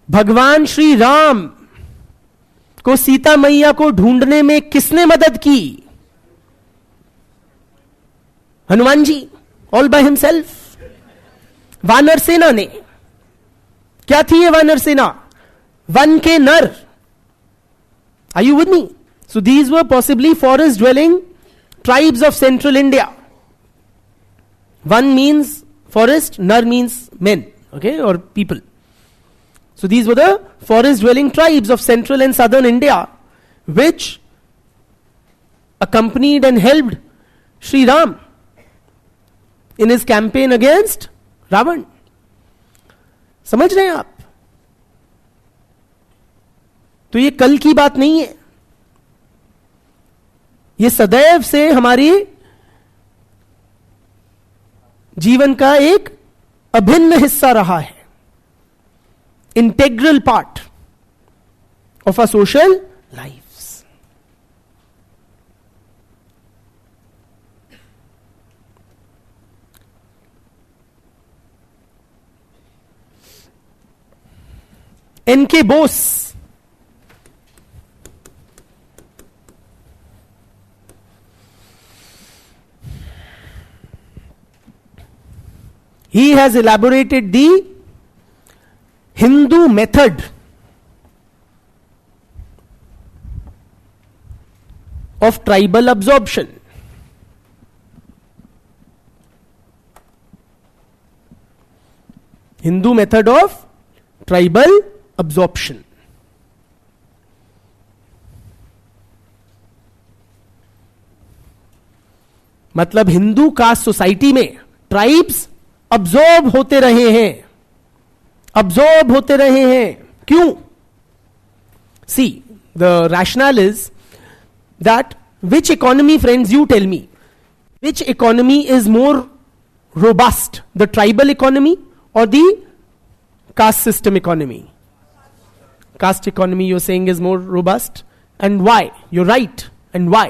भगवान श्री राम को सीता मैया को ढूंढने में किसने मदद की? Hanuman ji, all by himself. वानर सेना ने. क्या थी ये वानर सेना? वन के नर. Are you with me? So these were possibly forest dwelling tribes of central India. One means forest, nar means men, okay, or people. So these were the forest dwelling tribes of central and southern India, which accompanied and helped Sri Ram in his campaign against Ravan. समझ रहे हैं आप? तो ये कल की बात नहीं है. ये सदैव से हमारी जीवन का एक अभिन्न हिस्सा रहा है. Integral part of a social life. NK. Bose he has elaborated the Hindu method of tribal absorption. Hindu method of tribal absorption. मतलब हिंदू कास्ट सोसाइटी में ट्राइब्स अब्सॉर्ब होते रहे हैं. अब्सॉर्ब होते रहे हैं. क्यों? See, the rational is that which economy, friends, you tell me, which economy is more robust, the tribal economy और the caste system economy? Caste economy, you're saying, is more robust. And why? You're right. And why?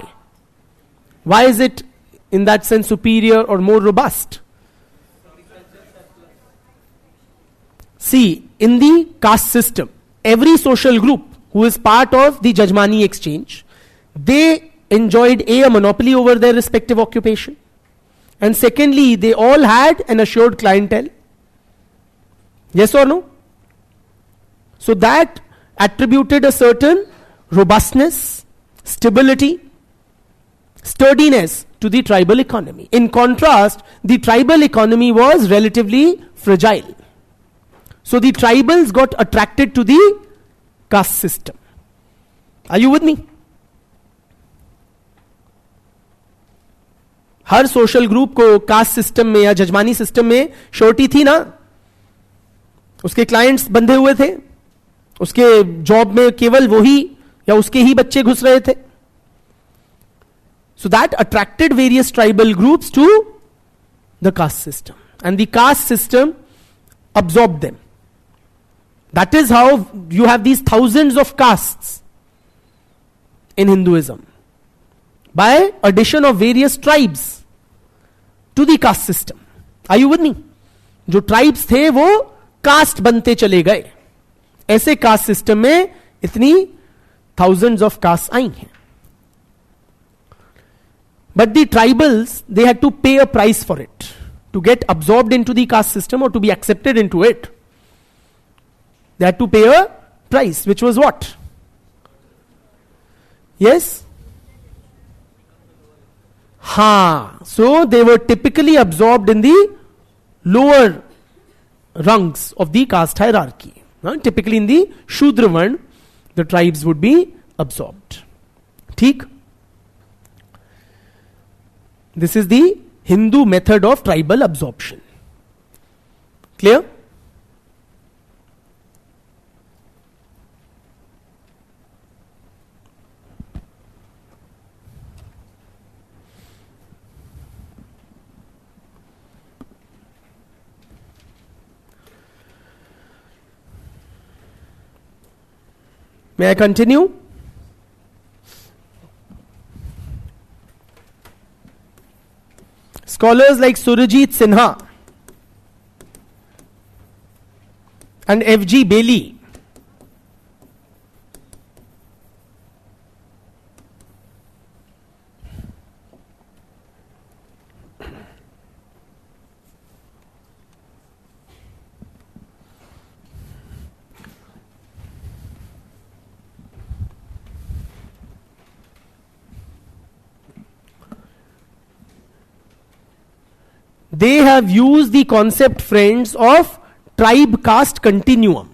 Why is it in that sense superior or more robust? See, in the caste system, every social group who is part of the Jajmani exchange, they enjoyed a monopoly over their respective occupation, and secondly, they all had an assured clientele. Yes or no? So that attributed a certain robustness, stability, sturdiness to the tribal economy. In contrast, the tribal economy was relatively fragile. So the tribals got attracted to the caste system. Are you with me? Her social group को caste system में या जजमानी system में surety थी ना. उसके clients बंधे हुए थे. उसके जॉब में केवल वही या उसके ही बच्चे घुस रहे थे. So that attracted various tribal groups to the caste system, and the caste system absorbed them. That is how you have these thousands of castes in Hinduism, by addition of various tribes to the caste system. Are you with me? जो tribes थे वो caste बनते चले गए. ऐसे caste system में इतनी thousands of castes आई हैं. But the tribals, they had to pay a price for it. To get absorbed into the caste system or to be accepted into it, they had to pay a price, which was what? Yes? So they were typically absorbed in the lower rungs of the caste hierarchy. Typically in the Shudra Varna, the tribes would be absorbed. ठीक? This is the Hindu method of tribal absorption. Clear? May I continue? Scholars like Surajit Sinha and F.G. Bailey they have used the concept, friends, of tribe caste continuum.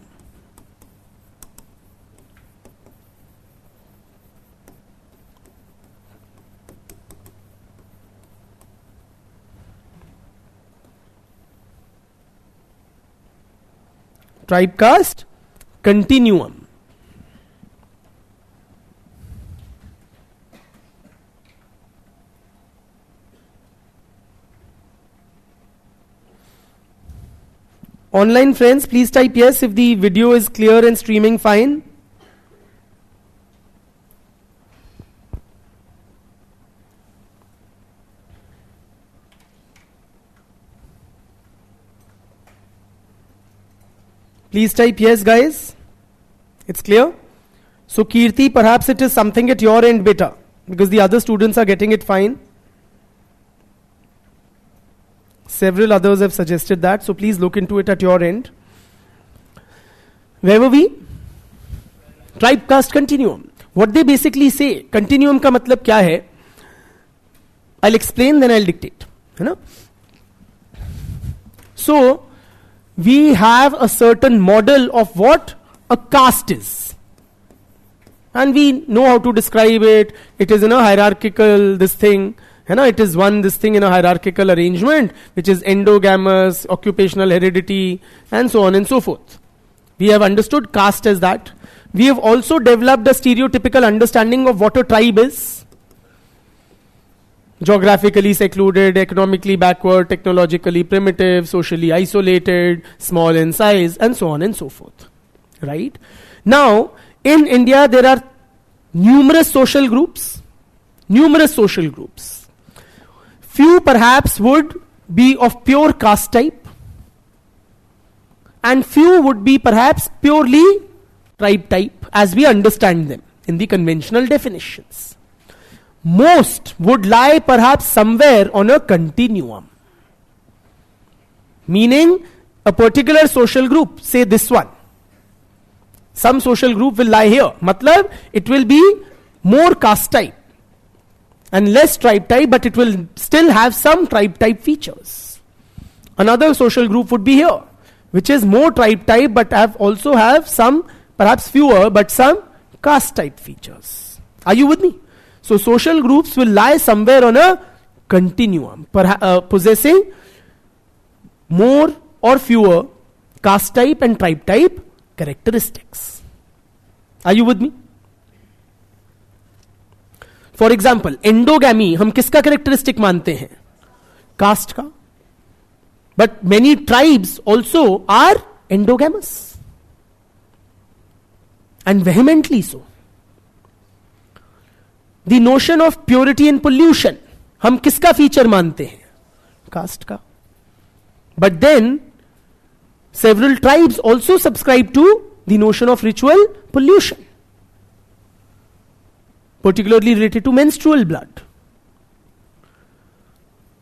Tribe caste continuum. Online friends, please type yes if the video is clear and streaming fine. Please type yes, guys. It's clear? So, Kirti, perhaps it is something at your end better, because the other students are getting it fine. Several others have suggested that, so please look into it at your end. Where were we? Tribe caste continuum. What they basically say, continuum का मतलब क्या है? I'll explain, then I'll dictate. है ना? So, we have a certain model of what a caste is. And we know how to describe it. It is in a hierarchical, this thing. It is this thing in a hierarchical arrangement, which is endogamous, occupational heredity, and so on and so forth. We have understood caste as that. We have also developed a stereotypical understanding of what a tribe is. Geographically secluded, economically backward, technologically primitive, socially isolated, small in size, and so on and so forth. Right? Now, in India, there are numerous social groups. Few perhaps would be of pure caste type, and few would be perhaps purely tribe type as we understand them in the conventional definitions. Most would lie perhaps somewhere on a continuum, meaning a particular social group, say this one. Some social group will lie here. Matlab, it will be more caste type and less tribe type, but it will still have some tribe type features. Another social group would be here, which is more tribe type, but also have some, perhaps fewer, but some caste type features. Are you with me? So social groups will lie somewhere on a continuum, possessing more or fewer caste type and tribe type characteristics. Are you with me? For example, endogamy हम किसका characteristic मानते हैं? Caste का. But many tribes also are endogamous. And vehemently so. The notion of purity and pollution हम किसका feature मानते हैं? Caste का. But then several tribes also subscribe to the notion of ritual pollution, particularly related to menstrual blood.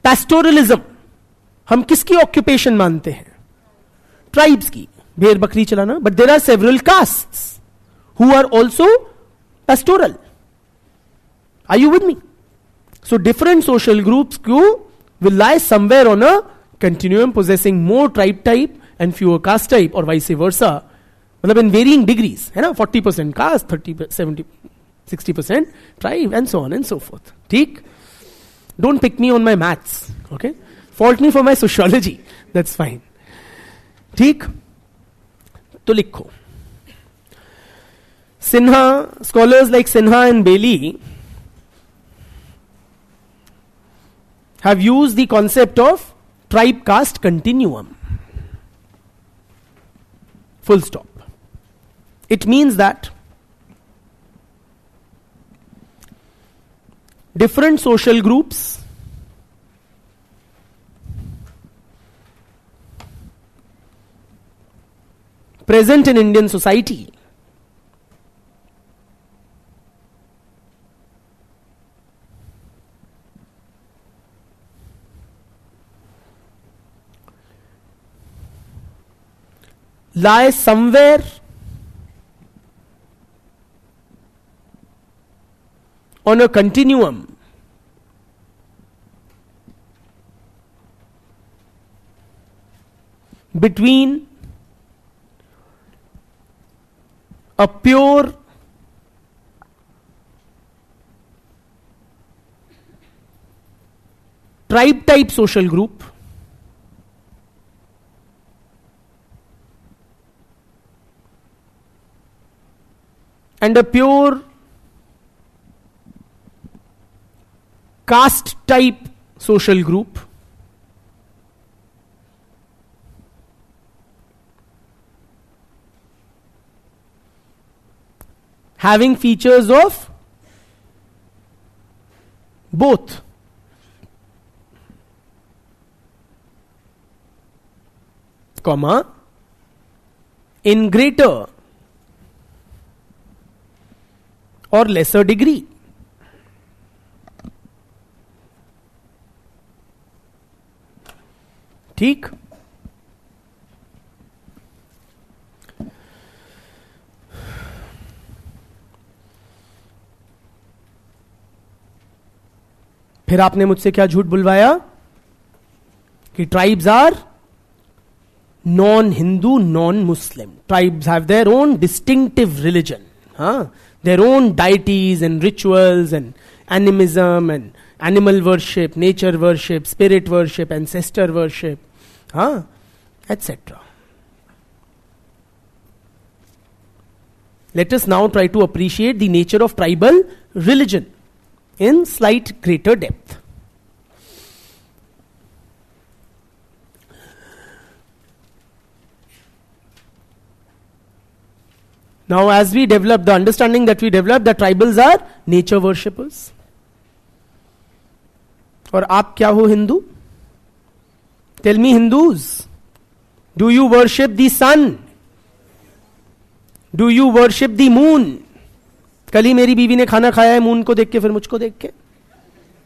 Pastoralism हम किसकी occupation मानते हैं? Tribes की, भेड़ बकरी चलाना. But there are several castes who are also pastoral. Are you with me? So different social groups will lie somewhere on a continuum, possessing more tribe type and fewer caste type, or vice versa. मतलब in varying degrees, है ना? 40% caste, 30%, 70%, 60% tribe, and so on and so forth. ठीक? Don't pick me on my maths, okay? Fault me for my sociology. That's fine. ठीक? तो लिखो. Sinha, scholars like Sinha and Bailey have used the concept of tribe caste continuum. Full stop. It means that different social groups present in Indian society lie somewhere on a continuum between a pure tribe type social group and a pure caste type social group, having features of both. Comma, in greater or lesser degree. ठीक. फिर आपने मुझसे क्या झूठ बुलवाया कि tribes are non-Hindu, non-Muslim. Tribes have their own distinctive religion, their own deities and rituals and animism and animal worship, nature worship, spirit worship, ancestor worship, etc. Let us now try to appreciate the nature of tribal religion in slight greater depth. Now, as we develop the understanding that we develop, the tribals are nature worshippers. और आप क्या हो Hindu? Tell me, Hindus, do you worship the sun? Do you worship the moon? कल ही मेरी बीवी ने खाना खाया है मून को देख के, फिर मुझको देख के.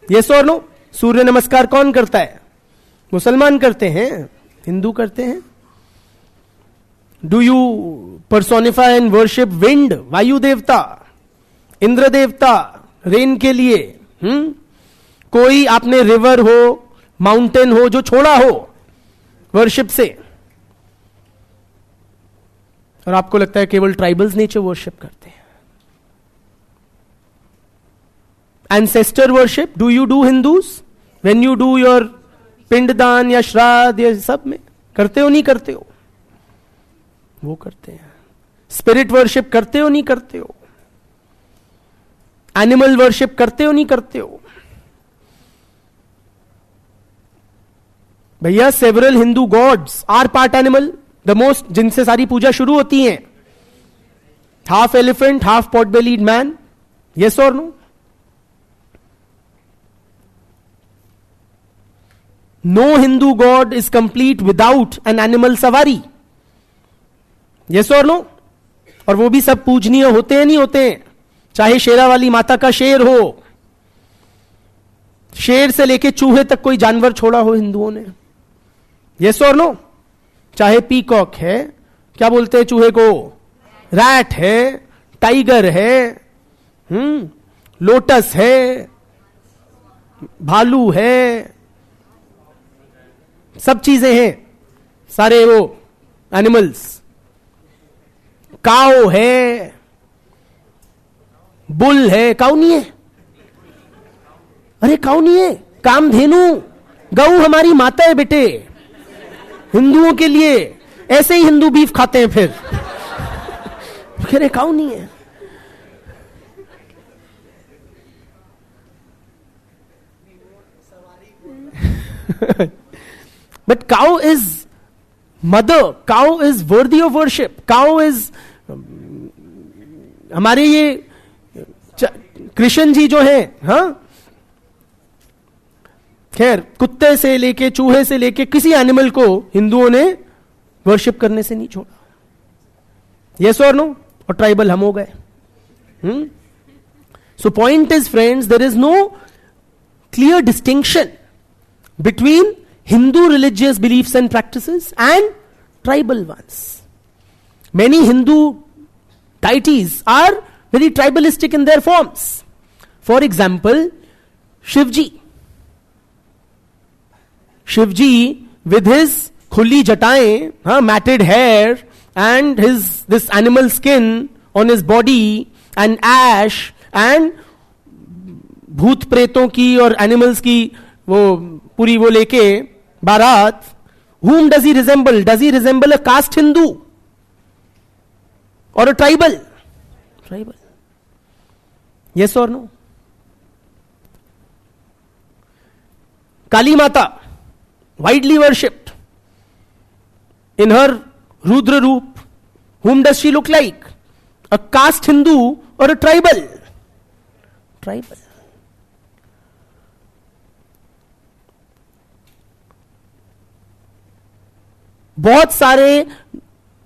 Yes or no? सूर्य नमस्कार कौन करता है? मुसलमान करते हैं, हिंदू करते हैं. Do you personify and worship wind, वायु देवता, इंद्र देवता, रेन के लिए? कोई आपने रिवर हो, माउंटेन हो जो छोड़ा हो वर्शिप से, और आपको लगता है केवल ट्राइबल्स नेचर वर्शिप करते हैं? Ancestor worship do you do Hindus when you do your पिंडदान या श्राद्ध या सब में? करते हो नहीं करते हो? वो करते हैं. स्पिरिट वर्शिप करते हो नहीं करते हो? एनिमल वर्शिप करते हो नहीं करते हो? भैया, several Hindu gods are part animal, the most, जिनसे सारी पूजा शुरू होती है. Half elephant, half pot bellied man. Yes और no? No Hindu god is complete without an animal सवारी. यस और नो? और वो भी सब पूजनीय होते हैं नहीं होते हैं? चाहे शेरा वाली माता का शेर हो, शेर से लेके चूहे तक कोई जानवर छोड़ा हो हिंदुओं ने. यस और नो? चाहे पीकॉक है, क्या बोलते हैं चूहे को? रैट है, टाइगर है, लोटस है, भालू है, सब चीजें हैं, सारे वो एनिमल्स. काऊ है, बुल है. काऊ नहीं है? अरे काऊ नहीं है, कामधेनु. गऊ हमारी माता है बेटे, हिंदुओं के लिए. ऐसे ही हिंदू बीफ खाते हैं फिर. अरे काऊ नहीं है. But cow is mother. Cow is worthy of worship. Cow is हमारे ये कृष्ण जी जो है, हाँ, खैर कुत्ते से लेके चूहे से लेके किसी एनिमल को हिंदुओं ने वर्शिप करने से नहीं छोड़ा. यस और नो? और ट्राइबल हम हो गए. So point is friends, there is no clear distinction between Hindu religious beliefs and practices and tribal ones. Many Hindu deities are very tribalistic in their forms. For example, Shivji. Shivji with his खुली जटाएं, हाँ, matted hair and his this animal skin on his body and ash and भूत प्रेतों की और animals की वो पूरी वो लेके बारात. Whom does he resemble? Does he resemble a caste Hindu or a tribal? Tribal. Yes or no? Kali Mata, widely worshipped in her Rudra Roop. Whom does she look like? A caste Hindu or a tribal? Tribal. बहुत सारे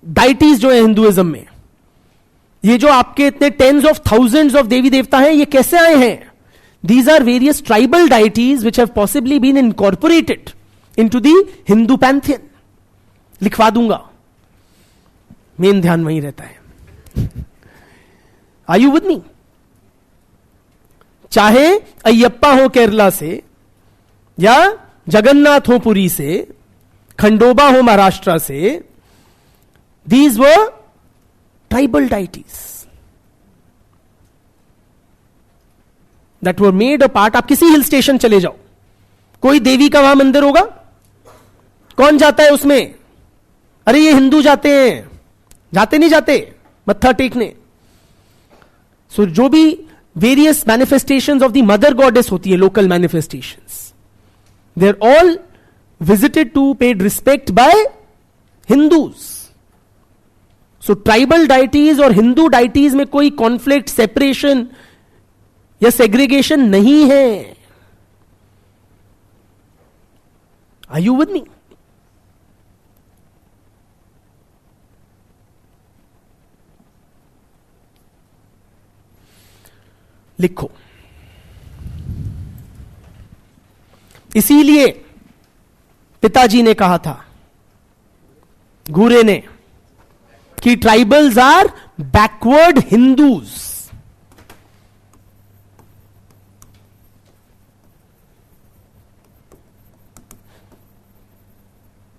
deities जो है Hinduism में, ये जो आपके इतने tens of thousands of देवी देवता हैं, ये कैसे आए हैं? These are various tribal deities which have possibly been incorporated into the Hindu pantheon. लिखवा दूंगा, मेन ध्यान वहीं रहता है. Are you with me? चाहे अयप्पा हो केरला से, या जगन्नाथ हो पुरी से, खंडोबा हो महाराष्ट्र से, these were tribal deities that were made a part. आप किसी हिल स्टेशन चले जाओ, कोई देवी का वहां मंदिर होगा, कौन जाता है उसमें? अरे ये हिंदू जाते हैं. जाते नहीं जाते मत्था टेकने. सो जो भी various manifestations of the mother goddess होती है, local manifestations, they are all visited to, paid respect by Hindus. So tribal deities और Hindu deities में कोई conflict, separation या segregation नहीं है. Are you with me? लिखो. इसीलिए पिताजी ने कहा था, घूरे ने, कि ट्राइबल्स आर बैकवर्ड हिंदूज.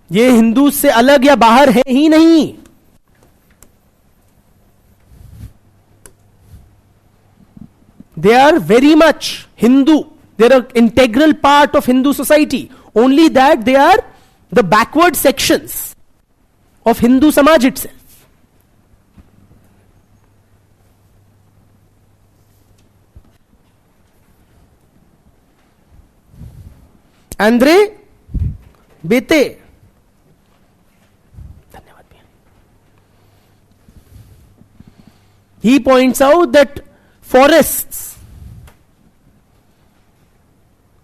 ये हिंदूज से अलग या बाहर है ही नहीं. They are very much Hindu. They are integral part of Hindu society. Only that they are the backward sections of Hindu Samaj itself. Andre Bete, धन्यवाद भैया. He points out that forests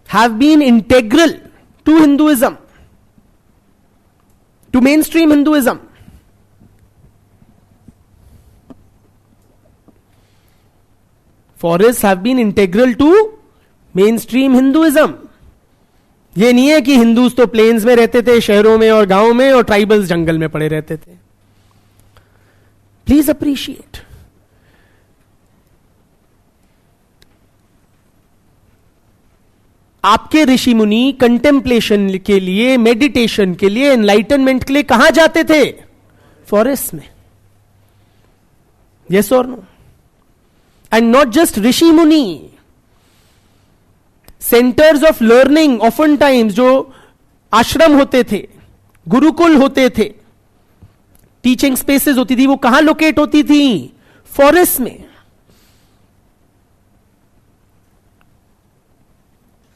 have been integral to Hinduism, to mainstream Hinduism. Forests have been integral to mainstream Hinduism. ये नहीं है कि Hindus तो planes में रहते थे, शहरों में और गांवों में, और ट्राइबल्स जंगल में पड़े रहते थे. Please appreciate. आपके ऋषि मुनि कंटेम्पलेशन के लिए, मेडिटेशन के लिए, एनलाइटनमेंट के लिए कहां जाते थे? फॉरेस्ट में. यस और नो? एंड नॉट जस्ट ऋषि मुनि, centres of learning, often times जो आश्रम होते थे, गुरुकुल होते थे, टीचिंग स्पेसेस होती थी, वो कहां लोकेट होती थी? फॉरेस्ट में.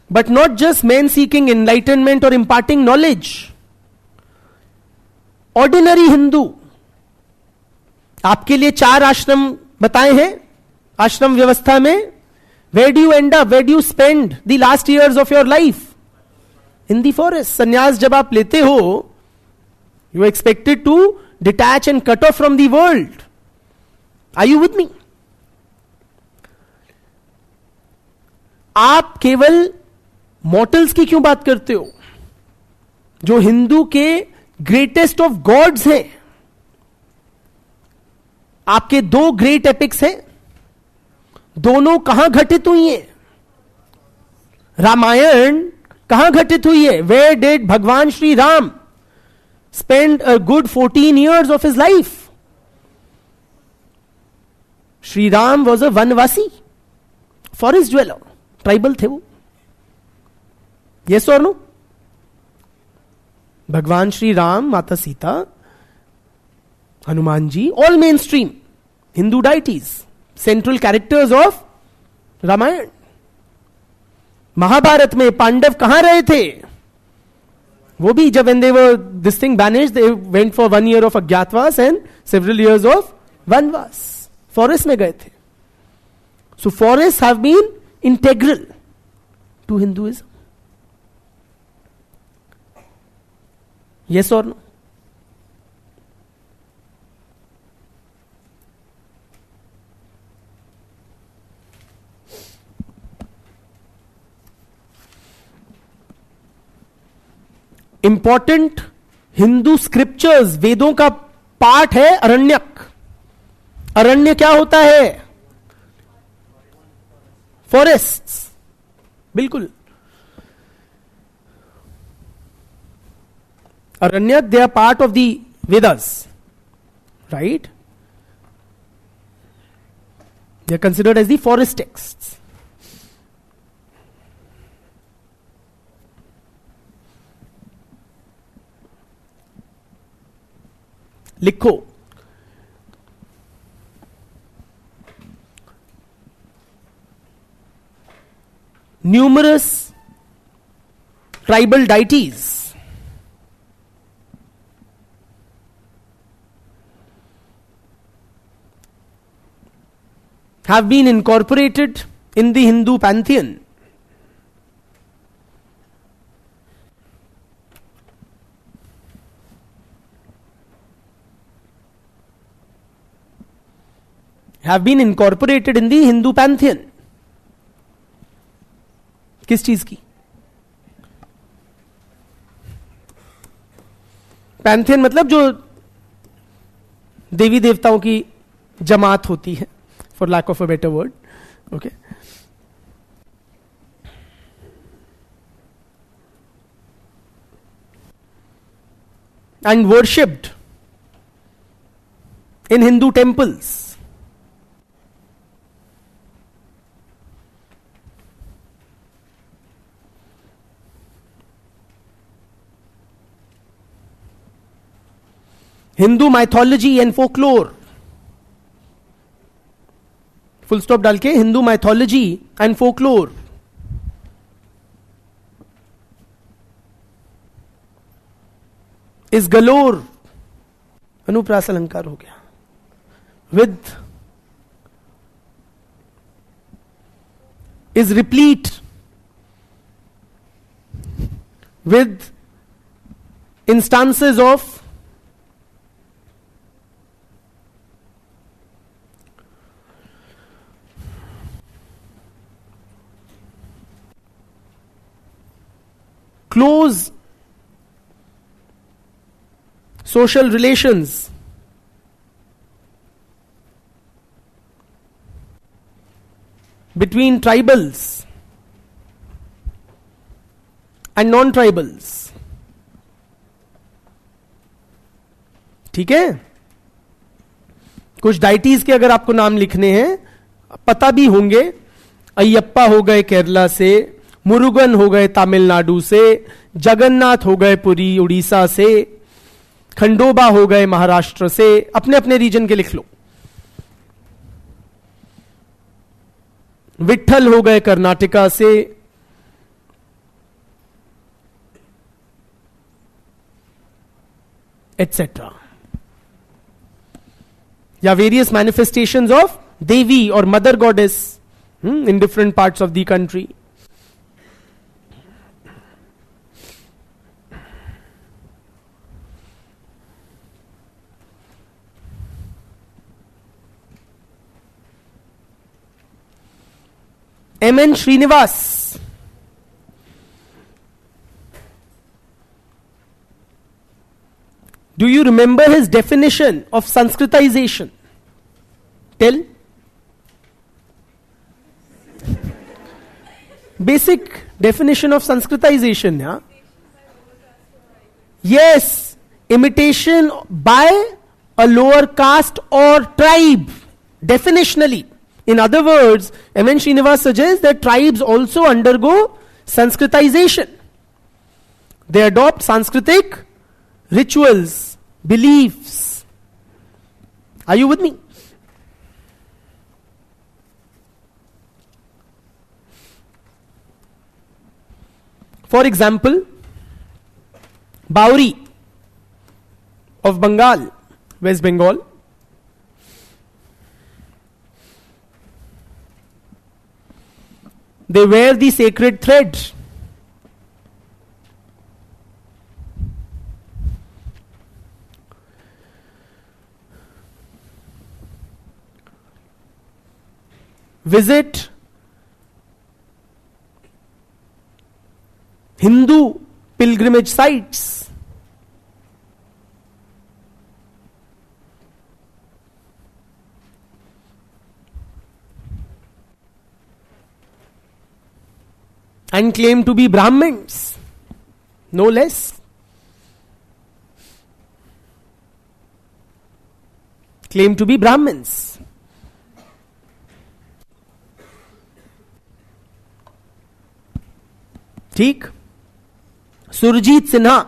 But not just men seeking enlightenment or imparting knowledge. Ordinary Hindu. आपके लिए 4 आश्रम बताए हैं आश्रम व्यवस्था में. Where do you end up? Where do you spend the last years of your life? In the forest. संन्यास जब आप लेते हो, you are expected to detach and cut off from the world. Are you with me? आप केवल mortals की क्यों बात करते हो? जो हिंदू के ग्रेटेस्ट ऑफ गॉड्स हैं, आपके 2 ग्रेट एपिक्स हैं, दोनों कहां घटित हुई हैं? रामायण कहां घटित हुई है? वेयर डिड भगवान Shri Ram spent a good 14 years of his life. Shri Ram was a Vanvasi, forest dweller, tribal थे वो. Yes or no? भगवान श्री राम, माता Sita, Hanuman ji, all mainstream Hindu deities, central characters of Ramayan. Mahabharat में पांडव कहां रहे थे? वो भी जब when they were this thing banished, they went for 1 year of agyatvas and several years of vanvas. Forest में गए थे. So forest have been integral to Hinduism. Yes और नो? इंपॉर्टेंट हिंदू स्क्रिप्चर्स, वेदों का पाठ है अरण्यक. अरण्य क्या होता है? फॉरेस्ट्स. बिल्कुल. Aranyaka, they are part of the Vedas, right? They are considered as the forest texts. लिखो, numerous tribal deities have been incorporated in the Hindu pantheon. Have been incorporated in the Hindu pantheon. किस चीज की? Pantheon मतलब जो देवी देवताओं की जमात होती है, for lack of a better word. Okay. And worshipped in Hindu temples. Hindu mythology and folklore. Full stop डाल के हिंदू माइथोलॉजी एंड फोकलोर. इस गलोर, अनुप्रास अलंकार हो गया, with is replete with instances of close social relations between tribals and non-tribals. ठीक है? कुछ डाइटीज के अगर आपको नाम लिखने हैं, पता भी होंगे. अयप्पा हो गए केरला से, मुरुगन हो गए तमिलनाडु से, जगन्नाथ हो गए पुरी उड़ीसा से, खंडोबा हो गए महाराष्ट्र से. अपने अपने रीजन के लिख लो. विट्ठल हो गए कर्नाटका से, एटसेट्रा. या वेरियस मैनिफेस्टेशंस ऑफ देवी और mother goddess in different parts of the country. M.N. Srinivas. Do you remember his definition of Sanskritization? Tell. Basic definition of Sanskritization, yeah? Yes. imitation by a lower caste or tribe, definitionally. In other words, M.N. Srinivas suggests that tribes also undergo Sanskritization. They adopt Sanskritic rituals, beliefs. Are you with me? For example, Bauri of Bengal, West Bengal, they wear the sacred thread. Visit Hindu pilgrimage sites. And claim to be Brahmins, no less. Claim to be Brahmins. ठीक. Surjit Sinha,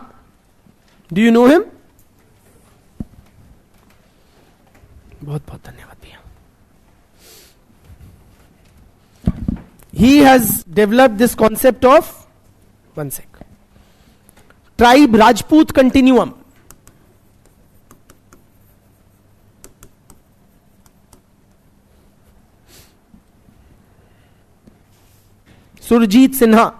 do you know him? बहुत बहुत धन्यवाद भैया. He has developed this concept of, one sec, tribe Rajput continuum. Surjit Sinha.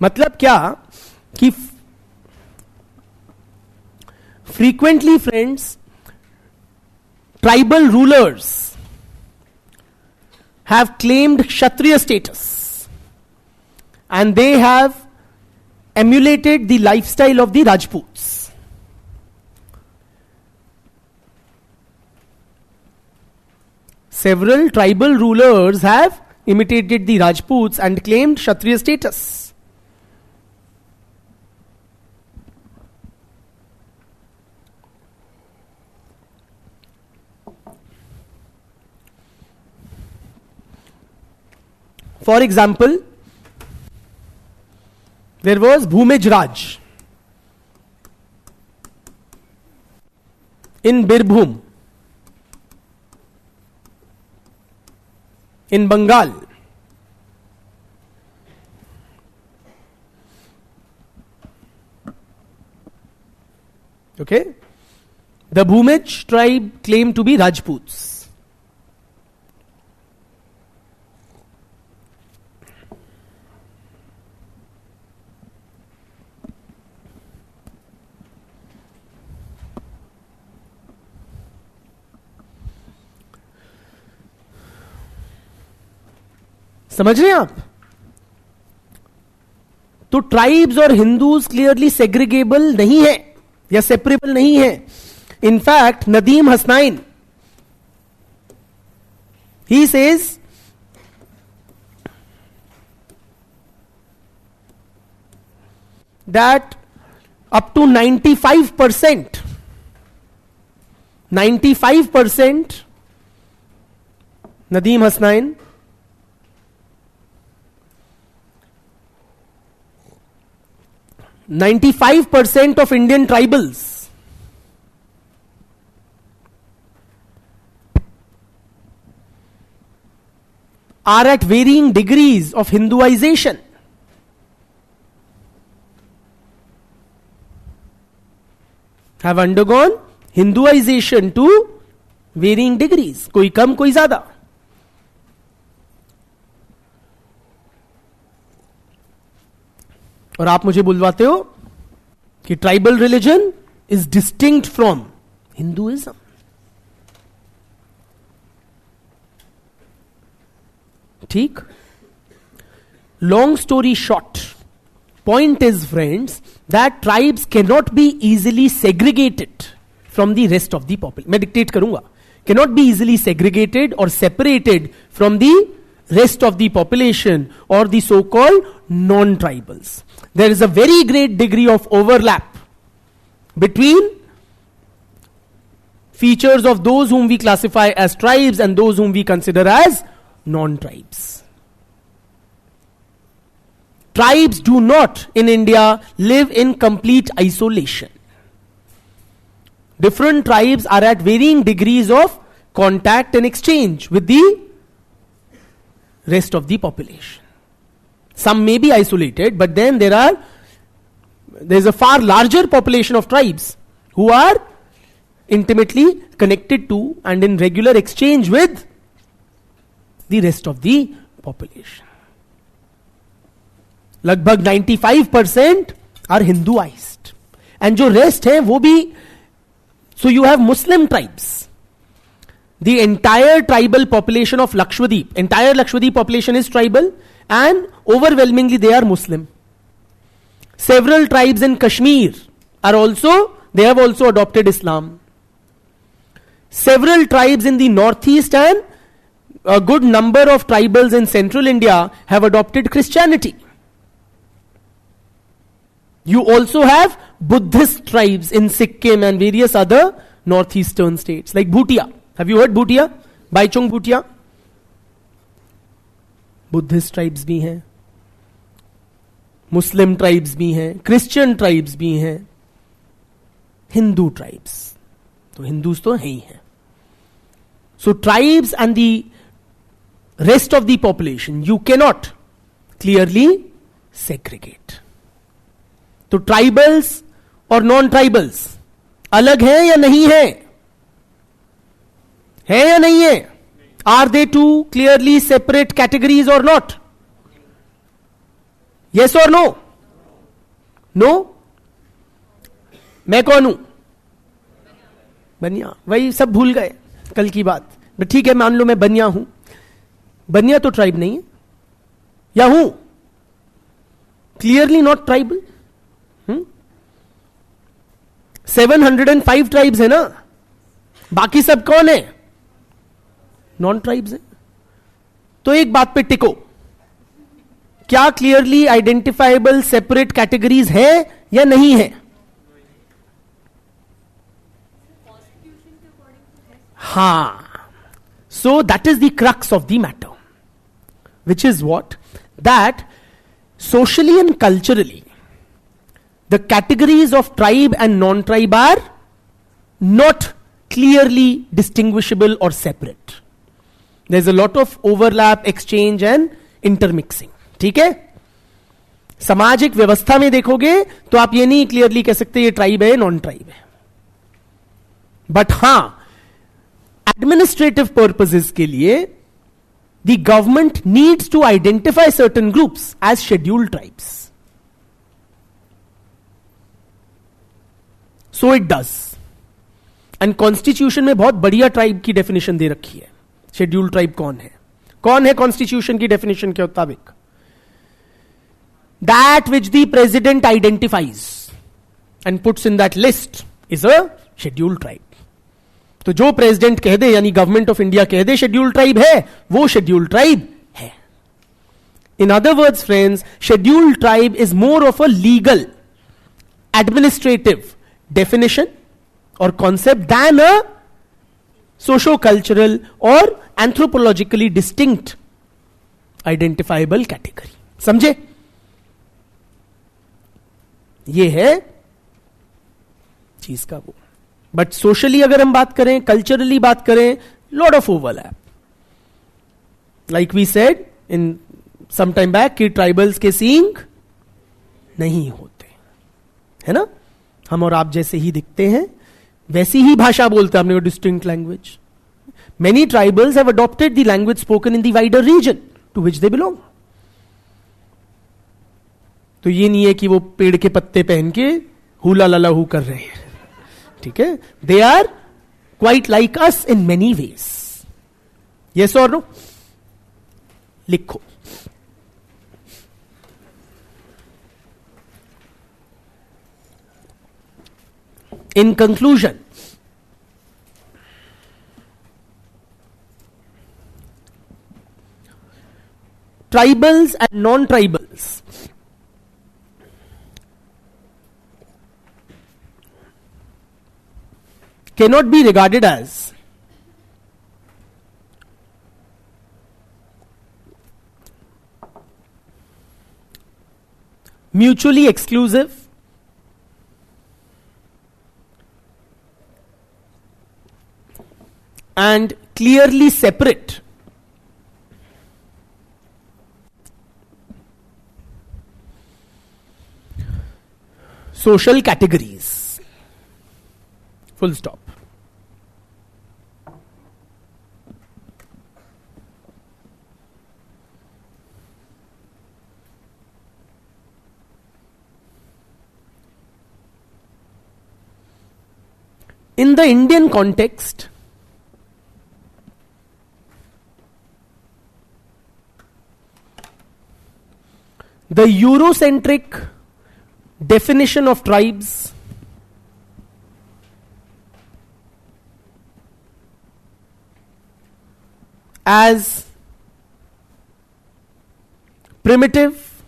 मतलब क्या कि frequently, friends, tribal rulers have claimed Kshatriya status and they have emulated the lifestyle of the Rajputs. Several tribal rulers have imitated the Rajputs and claimed Kshatriya status. For example, there was Bhumij Raj in Birbhum, in Bengal. Okay? The Bhumij tribe claimed to be Rajputs. समझ रहे हैं आप? तो tribes और Hindus clearly सेग्रीगेबल नहीं है या separable नहीं है. In fact Nadeem Hasnain, he says that up to 95%, Nadeem Hasnain, "95% of Indian tribals are at varying degrees of Hinduization." Have undergone Hinduization to varying degrees. कोई कम कोई ज्यादा. और आप मुझे बुलवाते हो कि tribal religion is distinct from Hinduism. ठीक. Long story short, point is, friends, that tribes cannot be easily segregated from the rest of the population. मैं dictate करूंगा. Cannot be easily segregated or separated from the rest of the population or the so-called non-tribals. There is a very great degree of overlap between features of those whom we classify as tribes and those whom we consider as non-tribes. Tribes do not in India live in complete isolation. Different tribes are at varying degrees of contact and exchange with the rest of the population. Some may be isolated, but then there's a far larger population of tribes who are intimately connected to and in regular exchange with the rest of the population. लगभग 95% are Hinduized. And जो rest है वो भी, so you have Muslim tribes. The entire tribal population of Lakshadweep, entire Lakshadweep population is tribal and overwhelmingly they are Muslim. Several tribes in Kashmir they have also adopted Islam. Several tribes in the northeast and a good number of tribals in central India have adopted Christianity. You also have Buddhist tribes in Sikkim and various other northeastern states like Bhutia. Have you heard Bhutia? Baichung Bhutia? Buddhist tribes भी हैं, Muslim tribes भी हैं, Christian tribes भी हैं, Hindu tribes. तो Hindus तो हैं ही हैं. So tribes and the rest of the population you cannot clearly segregate. तो ट्राइबल्स और नॉन ट्राइबल्स अलग हैं या नहीं है? है या नहीं है? Are they two clearly separate categories or not? Yes और नो? नो? मैं कौन हूं? बनिया. वही सब भूल गए कल की बात. ठीक है, मान लो मैं बनिया हूं. बनिया तो ट्राइब नहीं है, या हूं? Clearly not tribal. 705 ट्राइब्स है ना, बाकी सब कौन है? नॉन ट्राइब्स है. तो एक बात पे टिको, क्या क्लियरली आइडेंटिफाइबल सेपरेट कैटेगरीज है या नहीं है? हाँ. So that is the crux of the matter, which is what? That socially and culturally the categories of tribe and non-tribe are not clearly distinguishable or separate. There's a lot of overlap, exchange and intermixing. ठीक है? सामाजिक व्यवस्था में देखोगे तो आप ये नहीं क्लियरली कह सकते ये ट्राइब है नॉन ट्राइब है. बट हां, एडमिनिस्ट्रेटिव पर्पसेस के लिए the government needs to identify certain groups as scheduled tribes. So it does. And constitution में बहुत बढ़िया ट्राइब की डेफिनेशन दे रखी है. शेड्यूल्ड ट्राइब कौन है? कौन है कॉन्स्टिट्यूशन की डेफिनेशन के मुताबिक? That which the president identifies and puts in that list is a scheduled tribe. तो जो प्रेसिडेंट कह दे, यानी गवर्नमेंट ऑफ इंडिया कह दे शेड्यूल्ड ट्राइब है, वो शेड्यूल्ड ट्राइब है. In other words friends, scheduled tribe is more of a legal administrative definition or concept than a socio-cultural or anthropologically distinct identifiable category. समझे? ये है चीज का वो. बट सोशली अगर हम बात करें, कल्चरली बात करें, lot of overlap. Like we said in some time back कि ट्राइबल्स के सींग नहीं होते, है ना? हम और आप जैसे ही दिखते हैं, वैसी ही भाषा बोलते हैं. आपने distinct language. Many tribals have adopted the language spoken in the wider region to which they belong. तो ये नहीं है कि वो पेड़ के पत्ते पहन के हुला लला हु कर रहे हैं. ठीक है? They are quite like us in many ways. Yes और नो? लिखो. In conclusion, tribals and non-tribals cannot be regarded as mutually exclusive and clearly separate social categories. Full stop. In the Indian context, the Eurocentric definition of tribes as primitive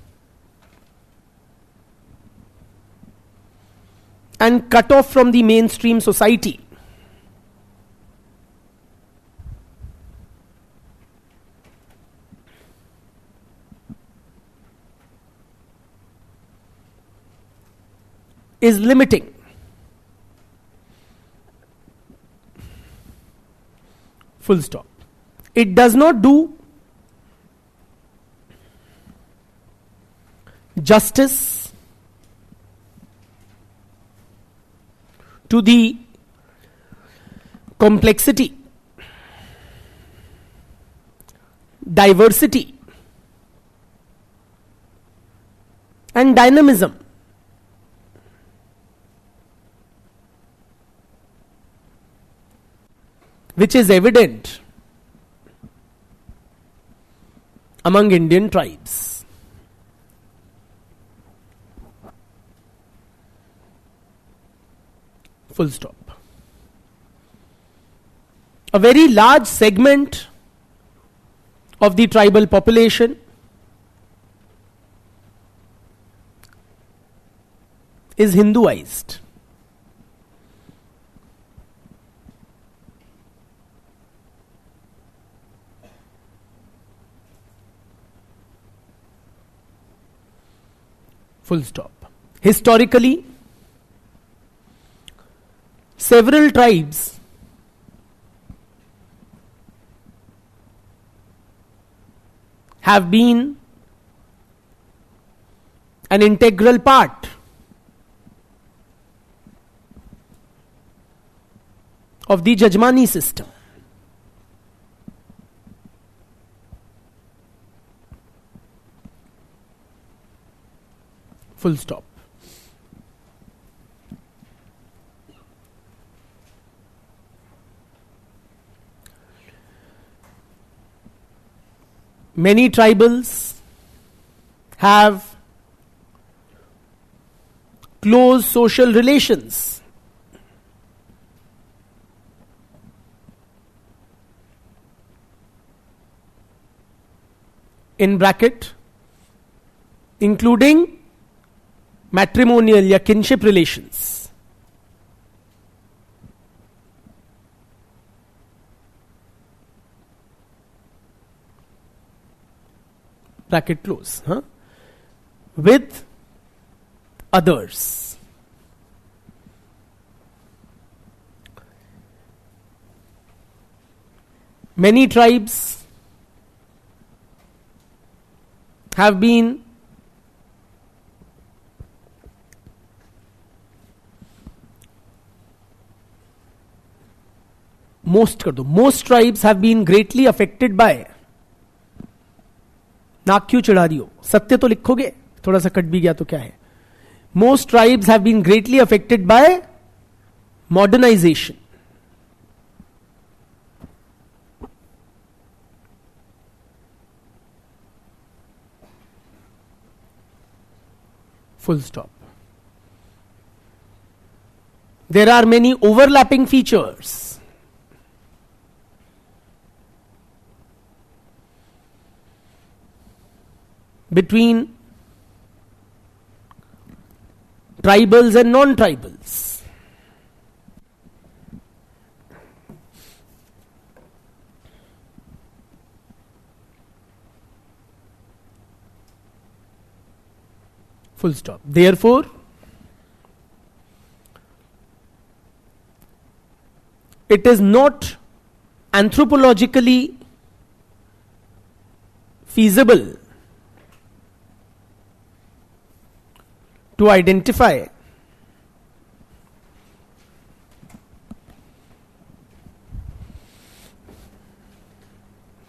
and cut off from the mainstream society is limiting. Full stop. It does not do justice to the complexity, diversity, and dynamism which is evident among Indian tribes. Full stop. A very large segment of the tribal population is Hinduized. Full stop. Historically, several tribes have been an integral part of the Jajmani system. Full stop. Many tribals have close social relations. In bracket, including matrimonial या kinship relations. Bracket close. With others. Many tribes have been most tribes have been greatly affected by, नाक क्यों चढ़ा रही हो, सत्य तो लिखोगे, थोड़ा सा कट भी गया तो क्या है. Most tribes have been greatly affected by modernization. Full stop. There are many overlapping features. between tribals and non-tribals. Full stop. Therefore, it is not anthropologically feasible to identify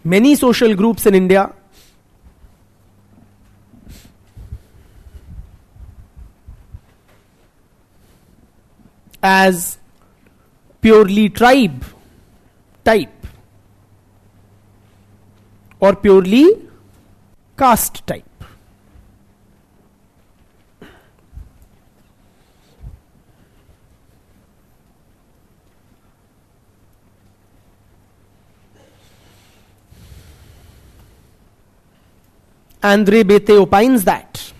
many social groups in India as purely tribe type or purely caste type. Andre Bete opines that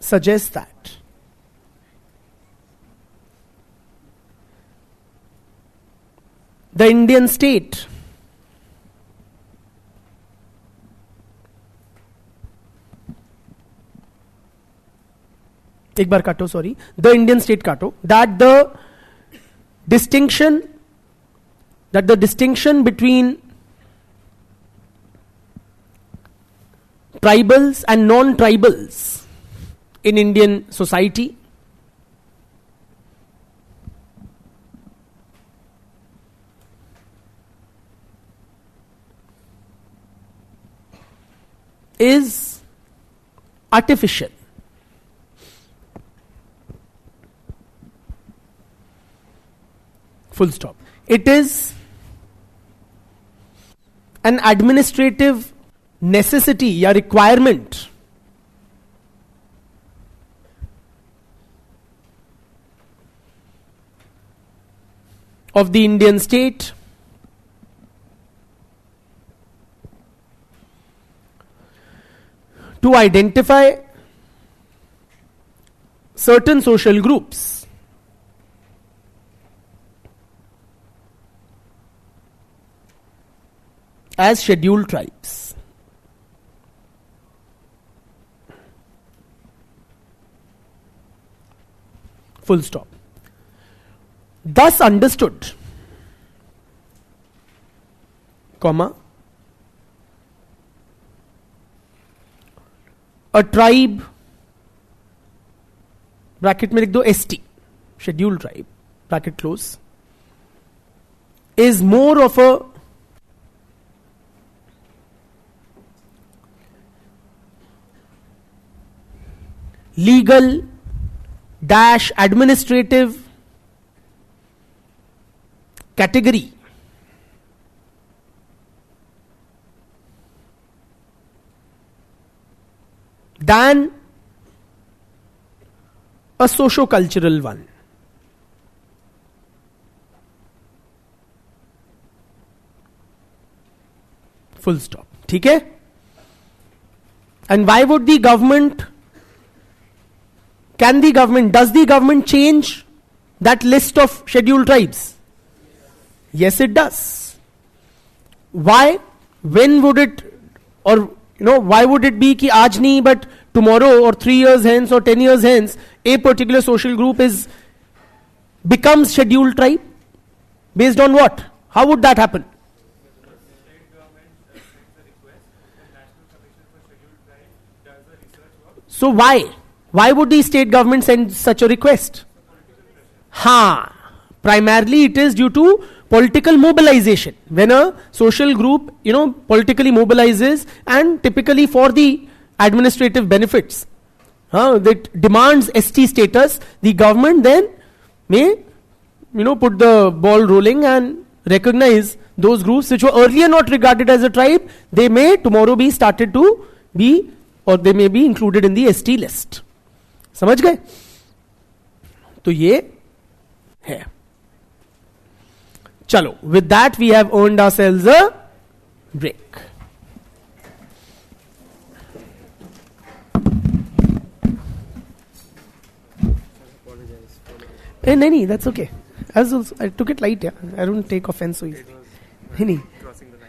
suggests that the Indian state एक बार काटो, sorry, the Indian state काटो, that the distinction between tribals and non-tribals in Indian society is artificial. Full stop. It is an administrative necessity या requirement of the Indian state to identify certain social groups as scheduled tribes. Full stop. Thus understood, comma, a tribe, bracket में लिख दो ST, scheduled tribe, bracket close, is more of a legal dash administrative category than a socio-cultural one. Full stop. ठीक है? And why would the government, does the government change that list of scheduled tribes? Yes, it does. Why? When would it, or why would it be कि आज नहीं but tomorrow or 3 years hence or 10 years hence a particular social group becomes scheduled tribe? Based on what? How would that happen? State government sends a request, the National Commission for Scheduled Tribes does the research work. So why would the state government send such a request? Primarily it is due to political mobilization. When a social group politically mobilizes and typically for the administrative benefits that demands ST status, the government then may put the ball rolling and recognize those groups which were earlier not regarded as a tribe. They may tomorrow be started to be, or they may be included in the ST list. समझ गए? तो ये है. चलो, with that we have earned ourselves a break. नहीं, that's okay. I took it light, yeah. I don't take offense so easily. नहीं. Crossing the line.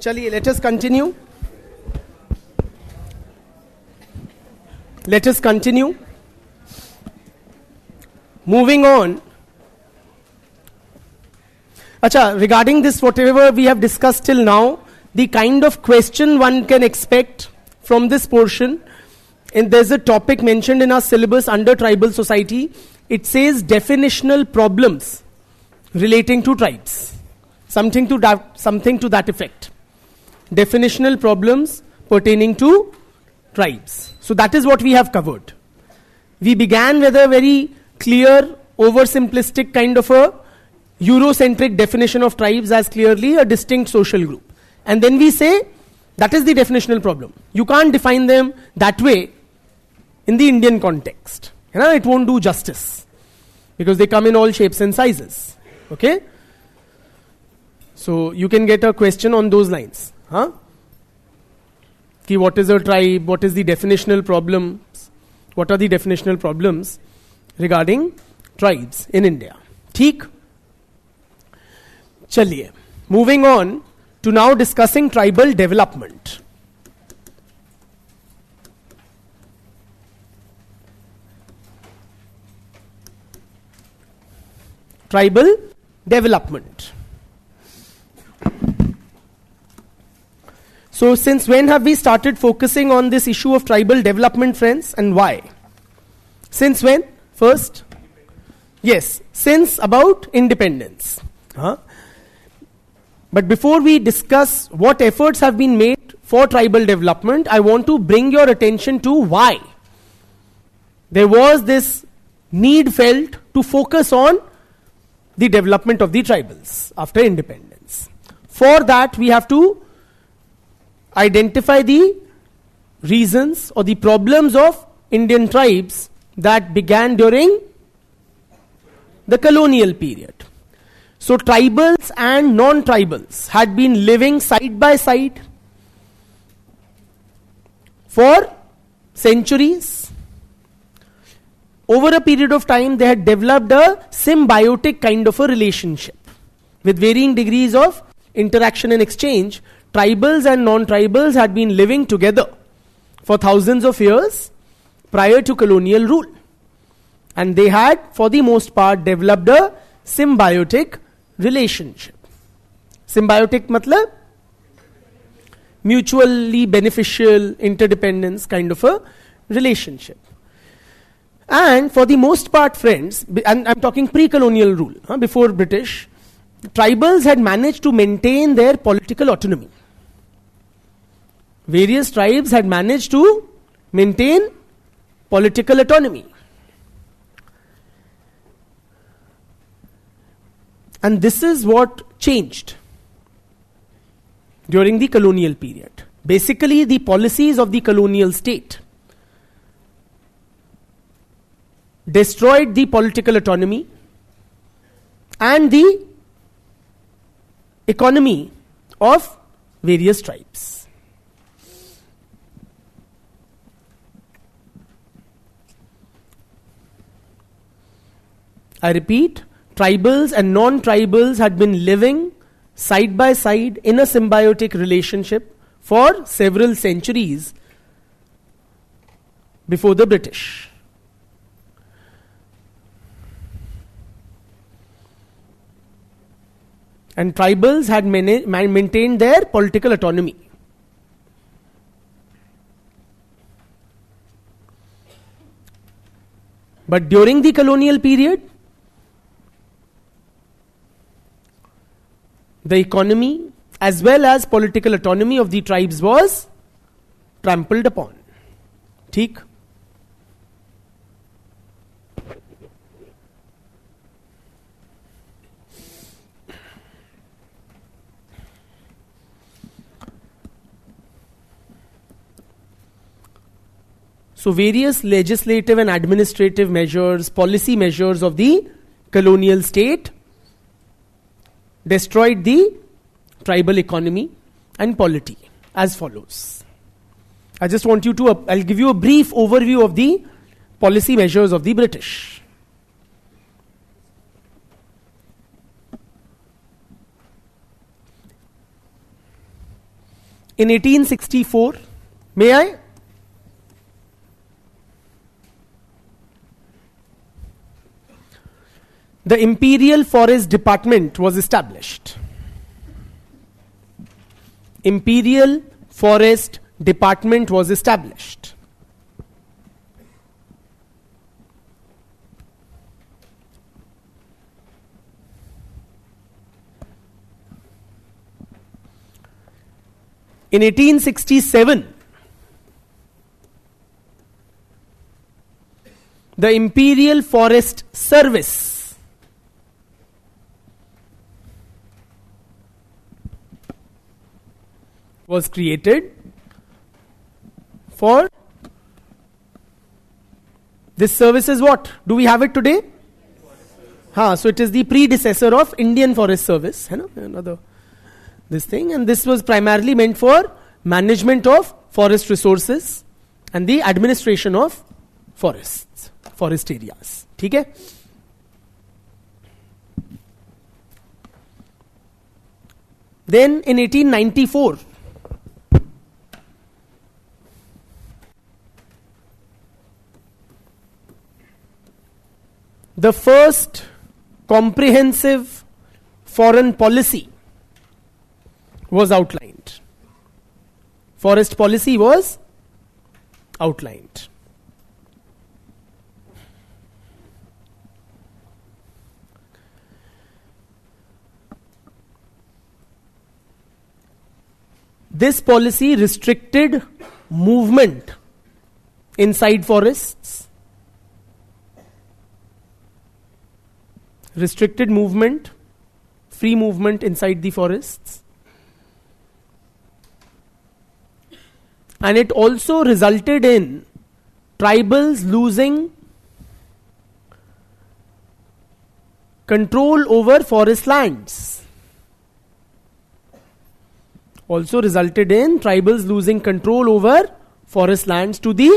Chaliye, let us continue. Let us continue. Moving on. Acha, regarding this, whatever we have discussed till now, the kind of question one can expect from this portion, and there's a topic mentioned in our syllabus under tribal society. It says definitional problems relating to tribes. Something to that effect. Definitional problems pertaining to tribes. So that is what we have covered. We began with a very clear, oversimplistic kind of a Eurocentric definition of tribes as clearly a distinct social group. And then we say that is the definitional problem. You can't define them that way in the Indian context. It won't do justice because they come in all shapes and sizes. Okay? So you can get a question on those lines. Ki what is a tribe? What is the definitional problems? What are the definitional problems regarding tribes in India? Theek? Chaliye. Moving on to now discussing tribal development. Tribal development. So since when have we started focusing on this issue of tribal development, friends, and why? Since when? First? Yes, since about independence. But before we discuss what efforts have been made for tribal development, I want to bring your attention to why there was this need felt to focus on the development of the tribals after independence. For that, we have to identify the reasons or the problems of Indian tribes that began during the colonial period. So tribals and non-tribals had been living side by side for centuries. Over a period of time, they had developed a symbiotic kind of a relationship with varying degrees of interaction and exchange. Tribals and non-tribals had been living together for thousands of years prior to colonial rule. And they had, for the most part, developed a symbiotic relationship. Symbiotic matlab? Mutually beneficial, interdependence kind of a relationship. And for the most part, friends, and I'm talking pre-colonial rule, before British, tribals had managed to maintain their political autonomy. Various tribes had managed to maintain political autonomy. And this is what changed during the colonial period. Basically, the policies of the colonial state destroyed the political autonomy and the economy of various tribes. I repeat, tribals and non-tribals had been living side by side in a symbiotic relationship for several centuries before the British. And tribals had maintained their political autonomy. But during the colonial period, the economy as well as political autonomy of the tribes was trampled upon. Theek? So various legislative and administrative measures, policy measures of the colonial state destroyed the tribal economy and polity as follows. I just want you to, I'll give you a brief overview of the policy measures of the British. In 1864, may I? The Imperial Forest Department was established. Imperial Forest Department was established. In 1867, the Imperial Forest Service was created for this service. Is what? Do we have it today? So it is the predecessor of Indian Forest Service. Another this thing, and this was primarily meant for management of forest resources and the administration of forests, forest areas. ठीक है? Then in 1894, the first comprehensive foreign policy was outlined. Forest policy was outlined. This policy restricted movement inside forests, restricted movement, free movement inside the forests. And it also resulted in tribals losing control over forest lands. Also resulted in tribals losing control over forest lands to the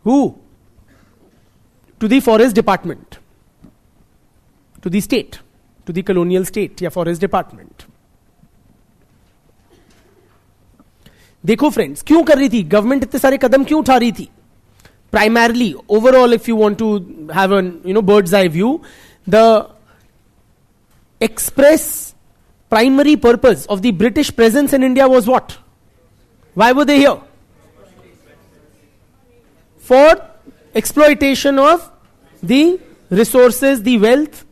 who? To the forest department. To the state. To the colonial state या forest department. देखो friends, क्यों कर रही थी government, इतने सारे कदम क्यों उठा रही थी? Primarily, overall, if you want to have a bird's eye view, the express primary purpose of the British presence in India was what? Why were they here? For exploitation of the resources, the wealth,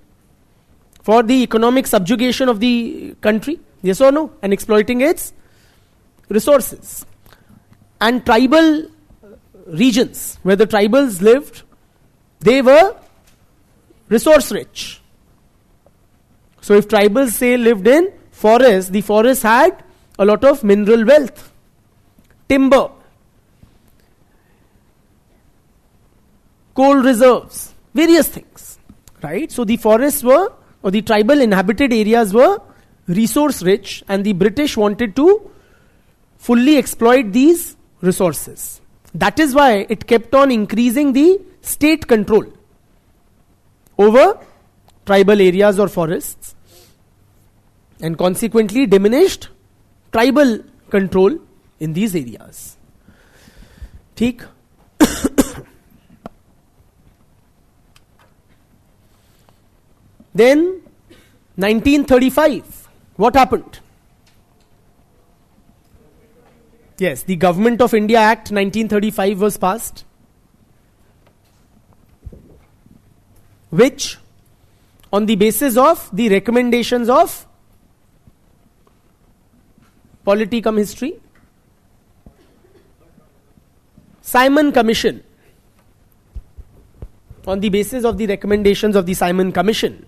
for the economic subjugation of the country, yes or no, and exploiting its resources. And tribal regions where the tribals lived, they were resource rich. So if tribals say lived in forest, the forest had a lot of mineral wealth, timber, coal reserves, various things, right? So the forests were, or the tribal inhabited areas were resource rich, and the British wanted to fully exploit these resources. That is why it kept on increasing the state control over tribal areas or forests, and consequently diminished tribal control in these areas. ठीक? Then 1935, what happened? Yes, the Government of India Act 1935 was passed, which, on the basis of the recommendations of polity cum history, Simon Commission, on the basis of the recommendations of the Simon Commission,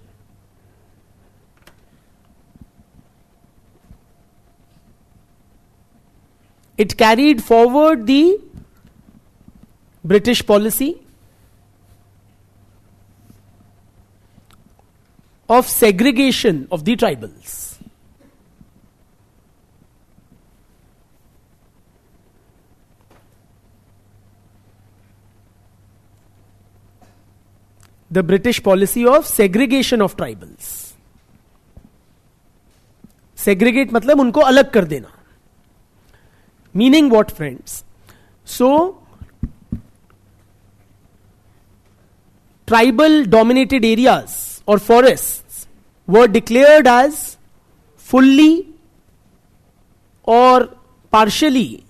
it carried forward the British policy of segregation of the tribals. The British policy of segregation of tribals. Segregate मतलब उनको अलग कर देना. Meaning what, friends? So, tribal dominated areas or forests were declared as fully or partially,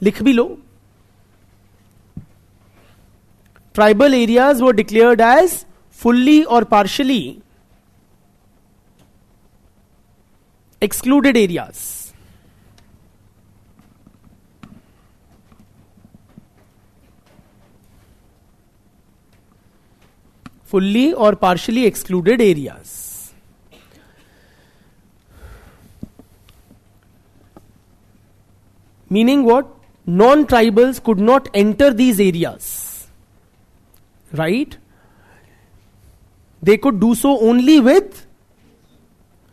लिख भी लो, tribal areas were declared as fully or partially excluded areas. Fully or partially excluded areas. Meaning what? Non-tribals could not enter these areas. Right? They could do so only with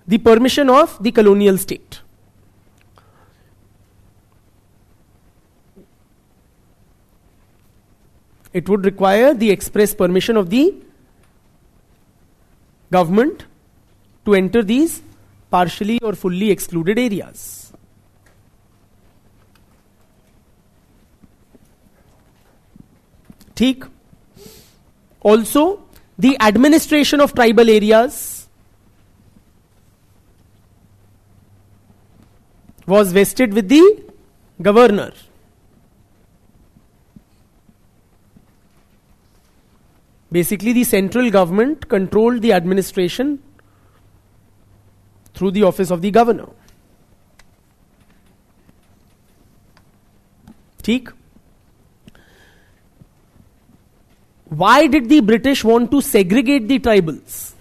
the permission of the colonial state. It would require the express permission of the government to enter these partially or fully excluded areas. ठीक. Also, the administration of tribal areas was vested with the governor. Basically, the central government controlled the administration through the office of the governor. ठीक. Why did the British want to segregate the tribals?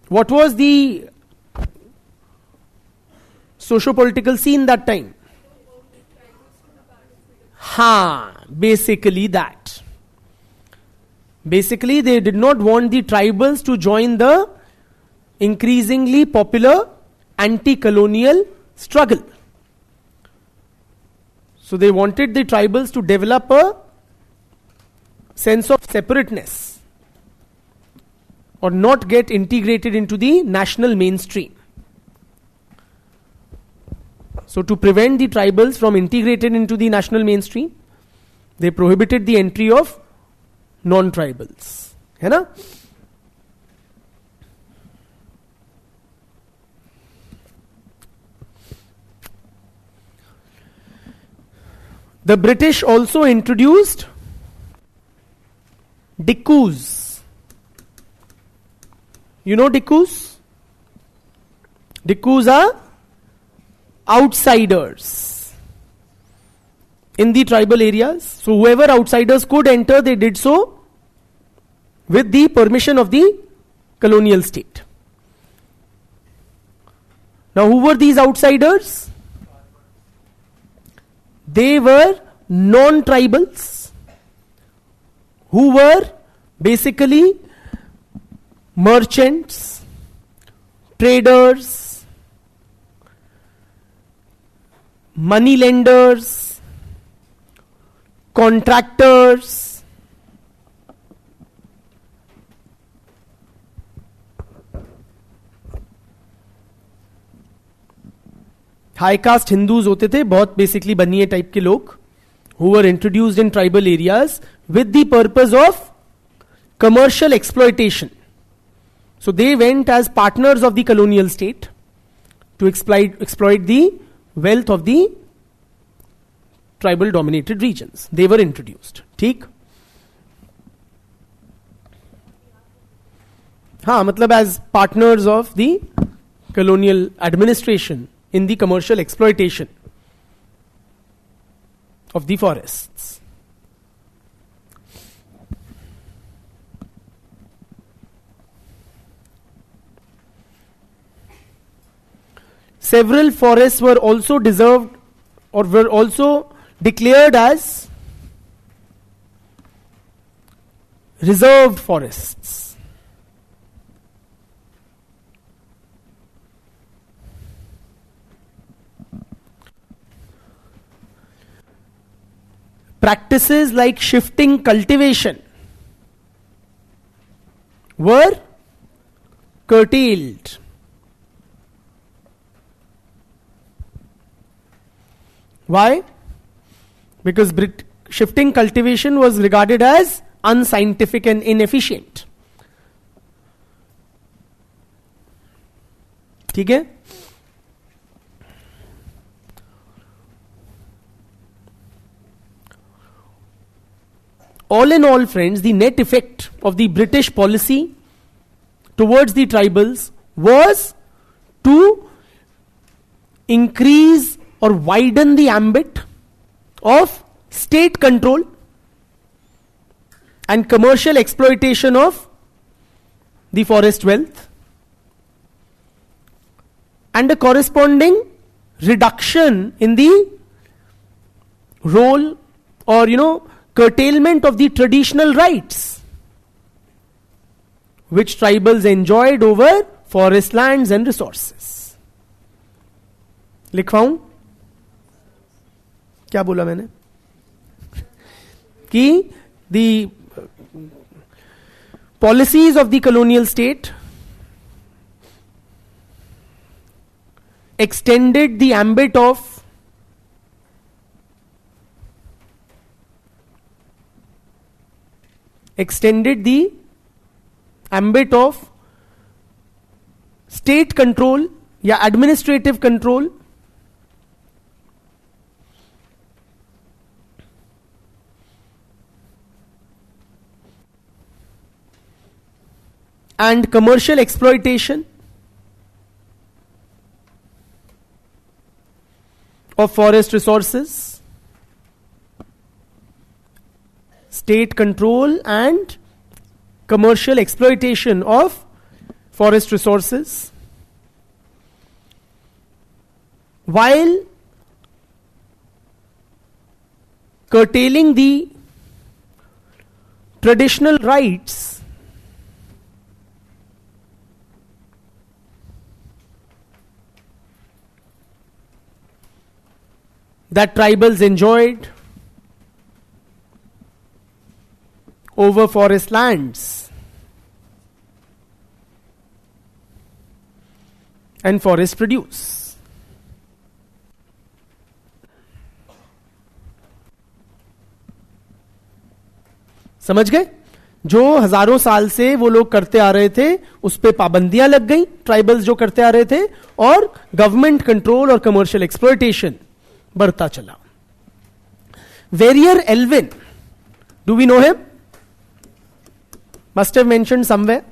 What was the socio-political scene that time? Basically that. Basically, they did not want the tribals to join the increasingly popular anti-colonial struggle. So they wanted the tribals to develop a sense of separateness or not get integrated into the national mainstream. So to prevent the tribals from integrated into the national mainstream, they prohibited the entry of non-tribals. है ना? The British also introduced dickus. You know dickus? Dickus are outsiders in the tribal areas. So whoever outsiders could enter, they did so with the permission of the colonial state. Now who were these outsiders? They were non-tribals who were basically merchants, traders, money lenders, contractors, high cast Hindus होते थे, बहुत basically बनिए type के लोग, who were introduced in tribal areas with the purpose of commercial exploitation. So they went as partners of the colonial state to exploit the wealth of the tribal dominated regions. They were introduced. ठीक? हाँ, मतलब as partners of the colonial administration in the commercial exploitation of the forests. Several forests were also declared as reserved forests. Practices like shifting cultivation were curtailed. Why? Because shifting cultivation was regarded as unscientific and inefficient. ठीक है? All in all, friends, the net effect of the British policy towards the tribals was to increase or widen the ambit of state control and commercial exploitation of the forest wealth, and a corresponding reduction in the role or curtailment of the traditional rights which tribals enjoyed over forest lands and resources. लिखवाऊं? क्या बोला मैंने? कि the policies of the colonial state extended the ambit of state control या administrative control and commercial exploitation of forest resources, state control and commercial exploitation of forest resources, while curtailing the traditional rights that tribals enjoyed over forest lands and forest produce. समझ गए? जो हजारों साल से वो लोग करते आ रहे थे उस पे पाबंदियां लग गई, ट्राइबल्स जो करते आ रहे थे, और गवर्नमेंट कंट्रोल और कमर्शियल एक्सप्लॉयटेशन बढ़ता चला. Verrier Elwin, do we know him? Must have mentioned somewhere.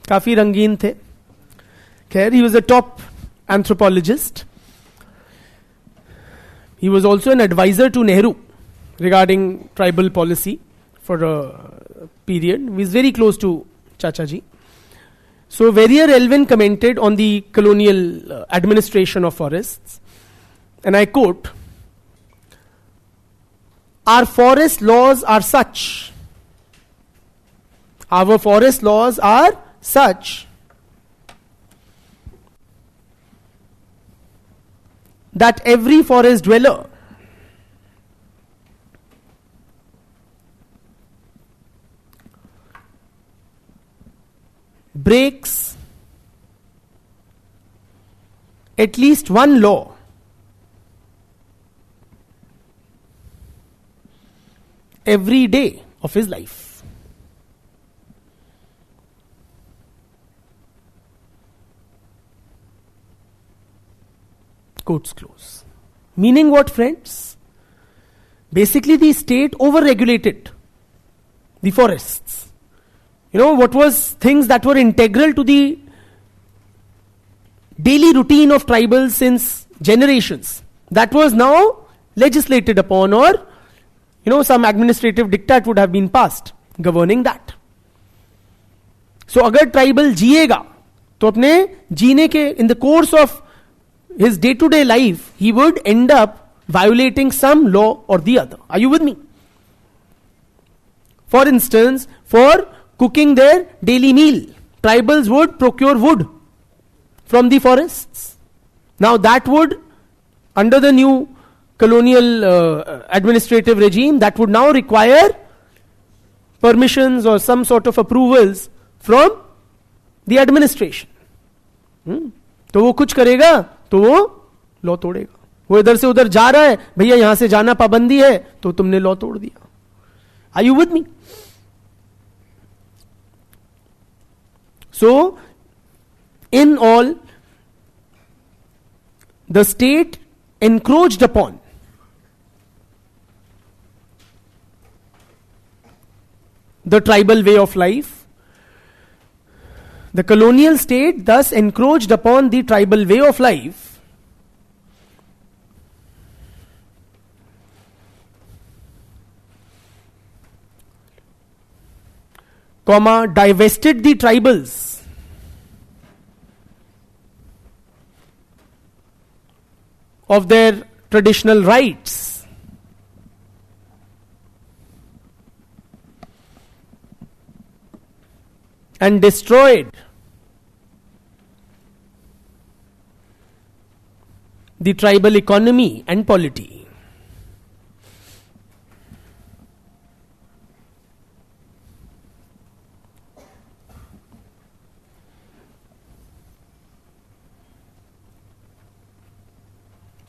काफी रंगीन थे. खैर, he was a top anthropologist. He was also an adviser to Nehru regarding tribal policy for a period. He is very close to Chachaji. So Verrier Elvin commented on the colonial administration of forests, and I quote, our forest laws are such that every forest dweller breaks at least one law every day of his life. Quotes close. Meaning what, friends? Basically, the state over-regulated the forests. What was things that were integral to the daily routine of tribals since generations, that was now legislated upon, or some administrative diktat would have been passed governing that. So agar tribal जिएगा तो अपने जीने के in the course of his day-to-day life he would end up violating some law or the other. Are you with me? For instance, for cooking their daily meal, tribals would procure wood from the forests. Now that would, under the new colonial administrative regime, that would now require permissions or some sort of approvals from the administration. तो वो कुछ करेगा तो वो law तोड़ेगा। वो इधर से उधर जा रहा है, भैया यहां से जाना पाबंदी है, तो तुमने लॉ तोड़ दिया। Are you with me? So in all the state encroached upon the tribal way of life. The colonial state thus encroached upon the tribal way of life, divested the tribals of their traditional rights, and destroyed the tribal economy and polity.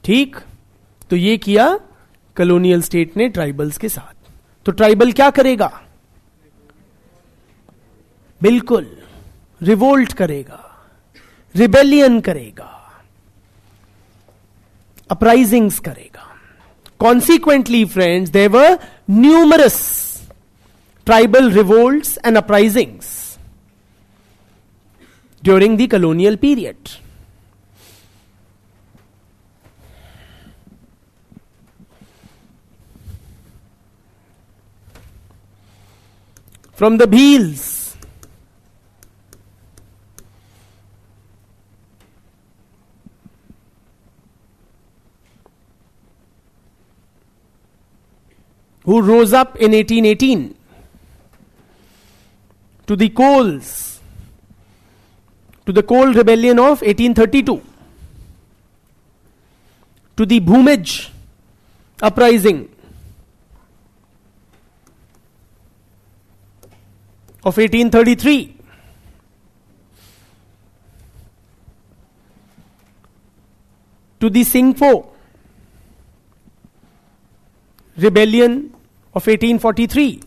ठीक, तो ये किया colonial state ने tribals के साथ। तो tribal क्या करेगा? बिल्कुल रिवोल्ट करेगा, रिबेलियन करेगा, अपराइजिंग्स करेगा। Consequently friends, there were numerous tribal revolts and uprisings during the colonial period. From the Bhils, who rose up in 1818, to the Coals, to the Coal Rebellion of 1832, to the Bhumij uprising of 1833, to the Singpho rebellion of 1843,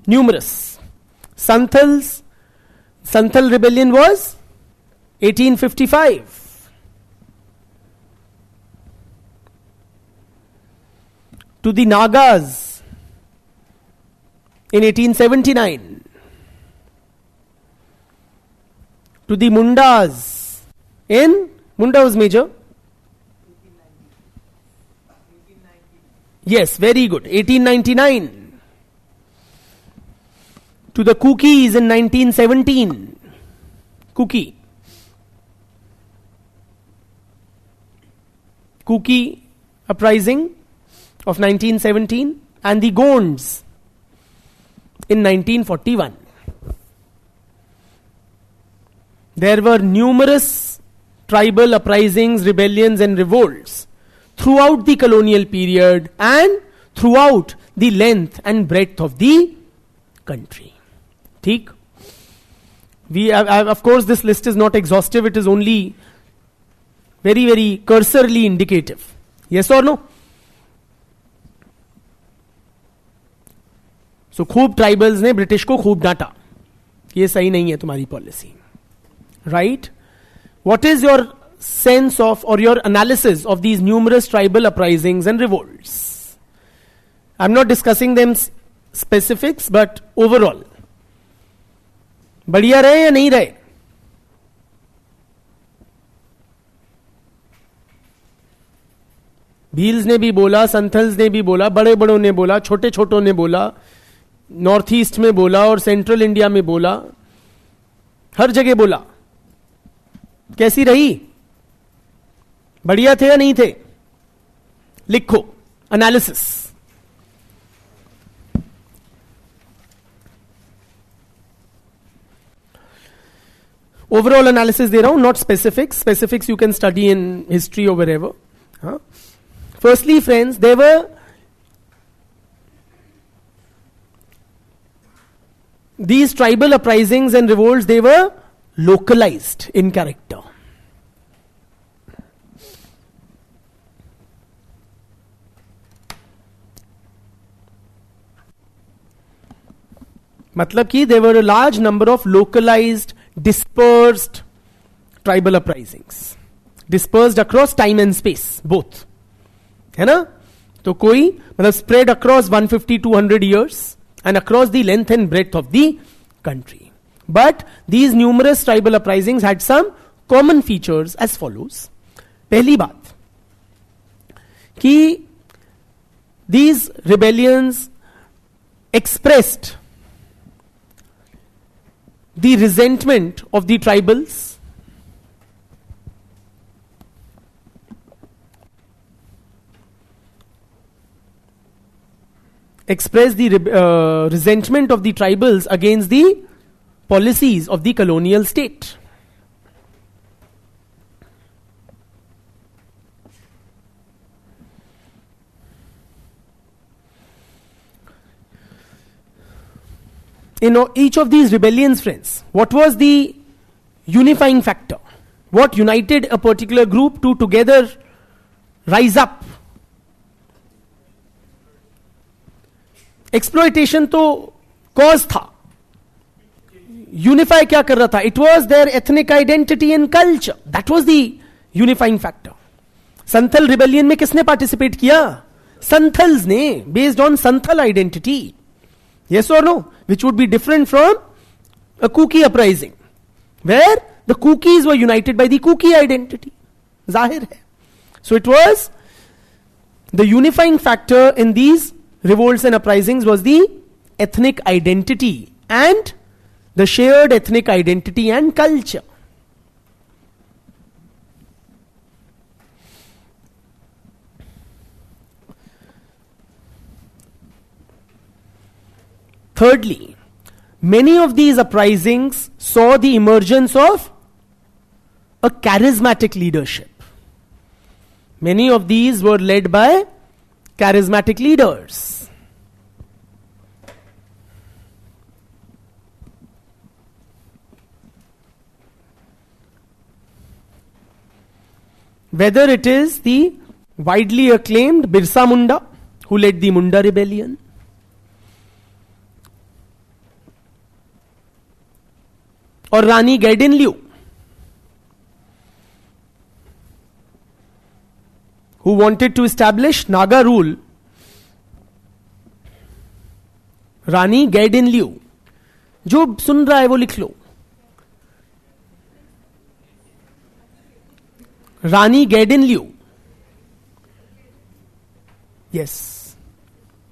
numerous. Santhal rebellion was 1855. To the Nagas in 1879, to the Mundas in, Munda was major, yes, very good, 1899, to the Kukis in 1917, Kuki uprising of 1917, and the Gonds in 1941. There were numerous tribal uprisings, rebellions and revolts throughout the colonial period and throughout the length and breadth of the country. ठीक? Of course this list is not exhaustive, it is only very, very cursorily indicative. Yes or no? सो खूब tribals ने British को खूब डांटा, ये सही नहीं है तुम्हारी policy, right? What is your sense of और your analysis of these numerous tribal uprisings and revolts? I am not discussing them specifics, but overall बढ़िया रहे या नहीं रहे? भील्स ने भी बोला, संथल्स ने भी बोला, बड़े बड़ों ने बोला, छोटे छोटों ने बोला, नॉर्थ ईस्ट में बोला और सेंट्रल इंडिया में बोला, हर जगह बोला। कैसी रही? बढ़िया थे या नहीं थे? लिखो एनालिसिस। ओवरऑल एनालिसिस दे रहा हूं, not specifics. Specifics you can study in history और wherever. Firstly friends, there were these tribal uprisings and revolts, they were localized in character. Matlab ki there were a large number of localized, dispersed tribal uprisings. Dispersed across time and space, both. है ना? तो कोई मतलब spread across 150-200 years and across the length and breadth of the country. But these numerous tribal uprisings had some common features as follows. पहली बात कि these rebellions expressed the resentment of the tribals, resentment of the tribals against the policies of the colonial state. In each of these rebellions, friends, what was the unifying factor? What united a particular group to together rise up? Exploitation तो cause था. Unify क्या कर रहा था? It was their ethnic identity and culture. That was the unifying factor. Santhal rebellion में किसने participate किया? संथल्स ने, based on Santhal identity. Yes or no? Which would be different from a Kuki uprising, where the Kukis were united by the Kuki identity. Zahir hai. So it was the unifying factor in these revolts and uprisings was the ethnic identity and the shared ethnic identity and culture. Thirdly, many of these uprisings saw the emergence of a charismatic leadership. Many of these were led by charismatic leaders. Whether it is the widely acclaimed Birsa Munda, who led the Munda rebellion, or Rani Gaidinliu, who wanted to establish Naga rule. Rani Gaidinliu, जो सुन रहा है वो लिख लो. Rani Gaidinliu, yes,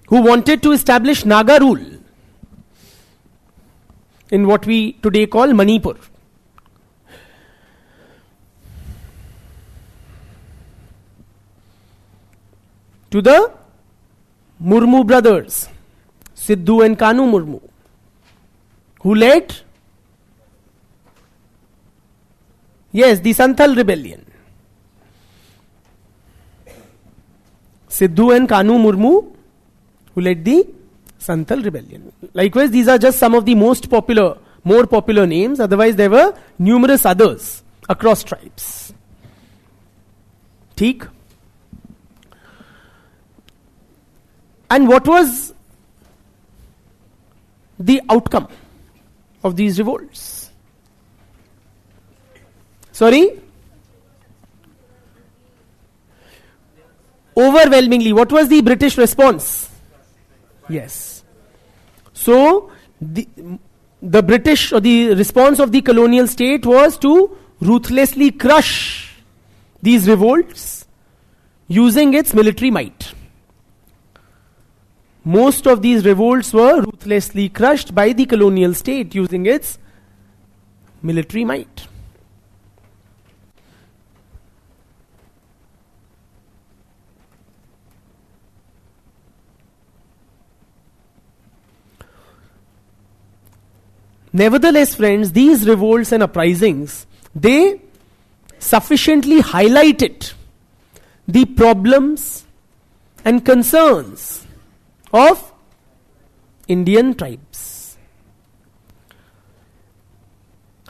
who wanted to establish Naga rule in what we today call Manipur. To the Murmu brothers, Sidhu and Kanu Murmu, who led, yes, the Santhal rebellion. Sidhu and Kanu Murmu, who led the Santhal rebellion. Likewise, these are just some of the more popular names. Otherwise, there were numerous others across tribes. Theek? And what was the outcome of these revolts? Sorry? Overwhelmingly, what was the British response? Yes. So, the British, or the response of the colonial state was to ruthlessly crush these revolts using its military might. Most of these revolts were ruthlessly crushed by the colonial state using its military might. Nevertheless, friends, these revolts and uprisings, they sufficiently highlighted the problems and concerns of Indian tribes.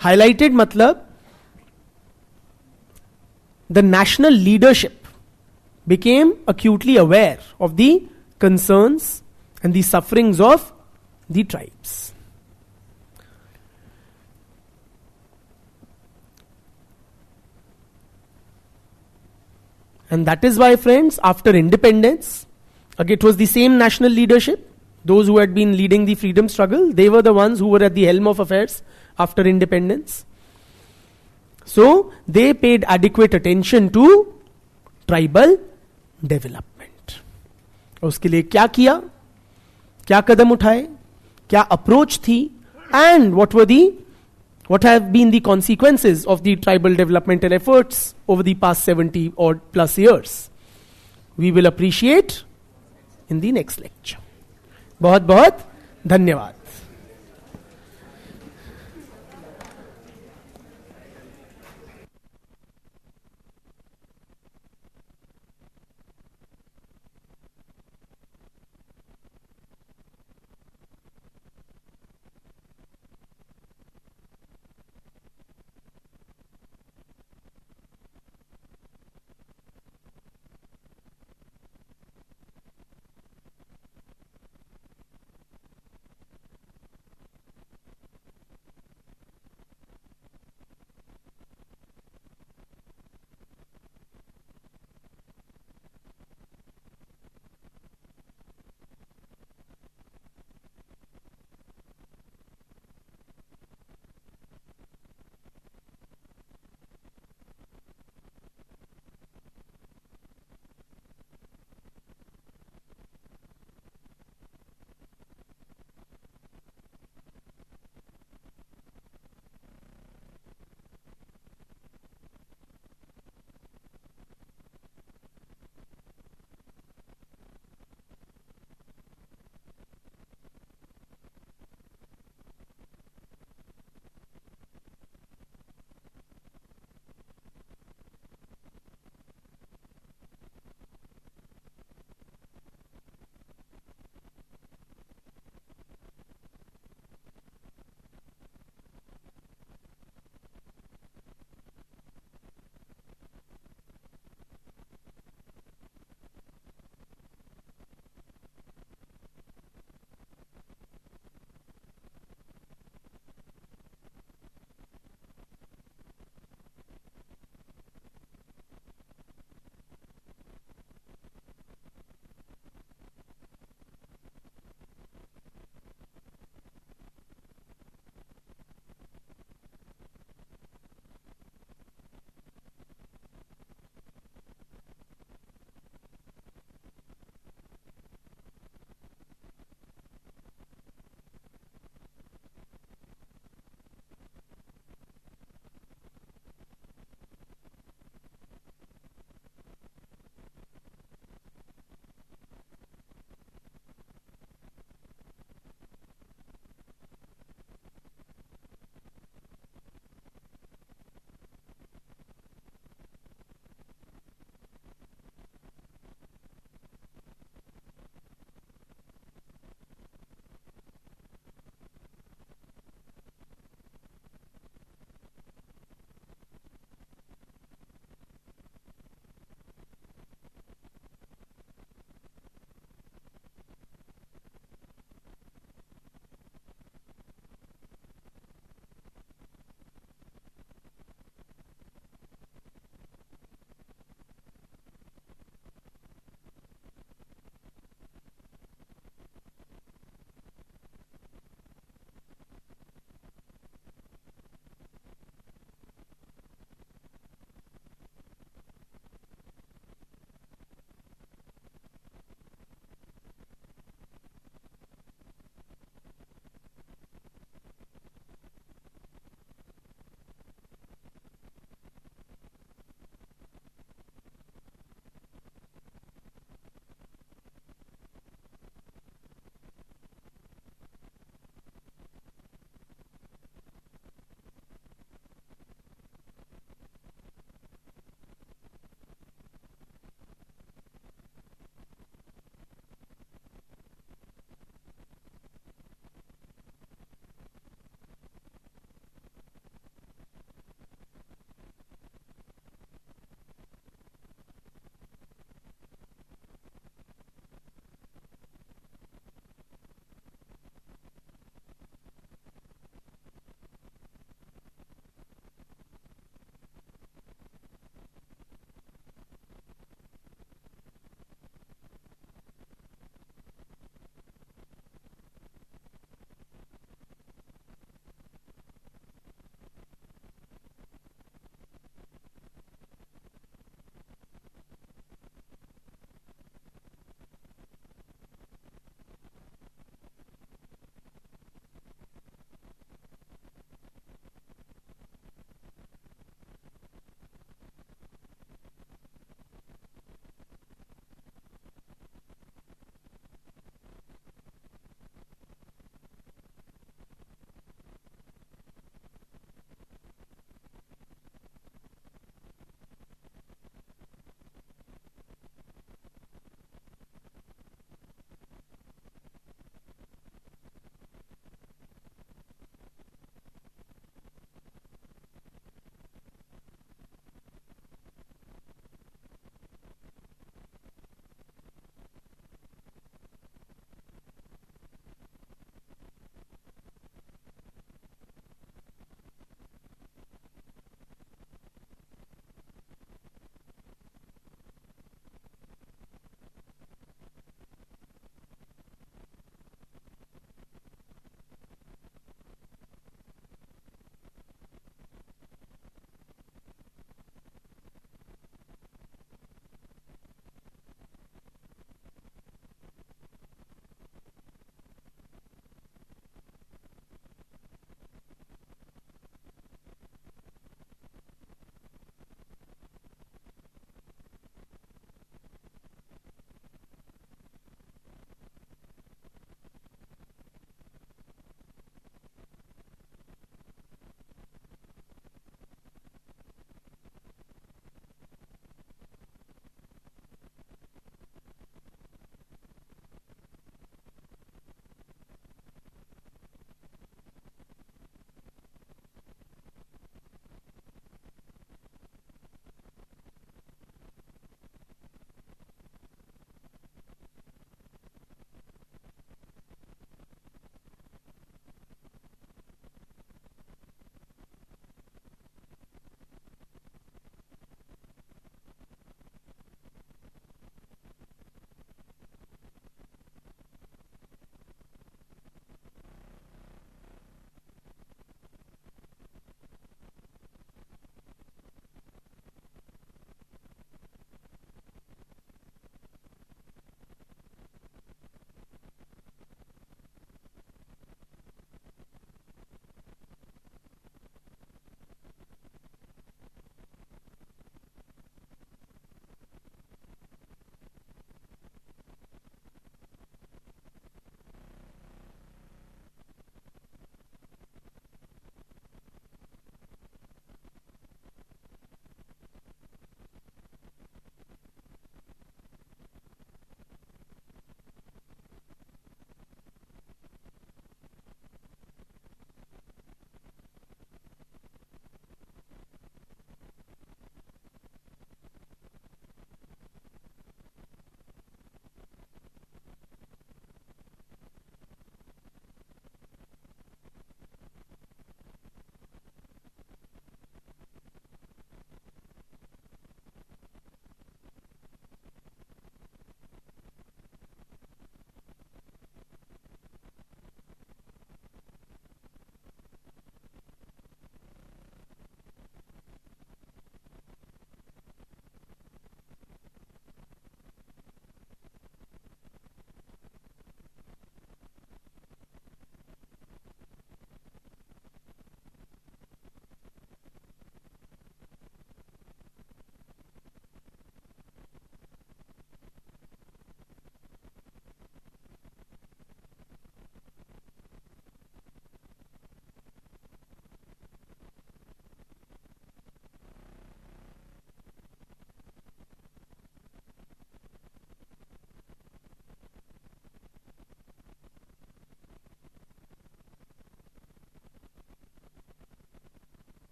Highlighted matlab, the national leadership became acutely aware of the concerns and the sufferings of the tribes. And that is why, friends, after independence, again, it was the same national leadership. Those who had been leading the freedom struggle, they were the ones who were at the helm of affairs after independence. So, they paid adequate attention to tribal development. उसके लिए क्या किया, क्या कदम उठाए, क्या approach थी, and what have been the consequences of the tribal developmental efforts over the past 70 odd plus years. We will appreciate in the next lecture. बहुत बहुत धन्यवाद.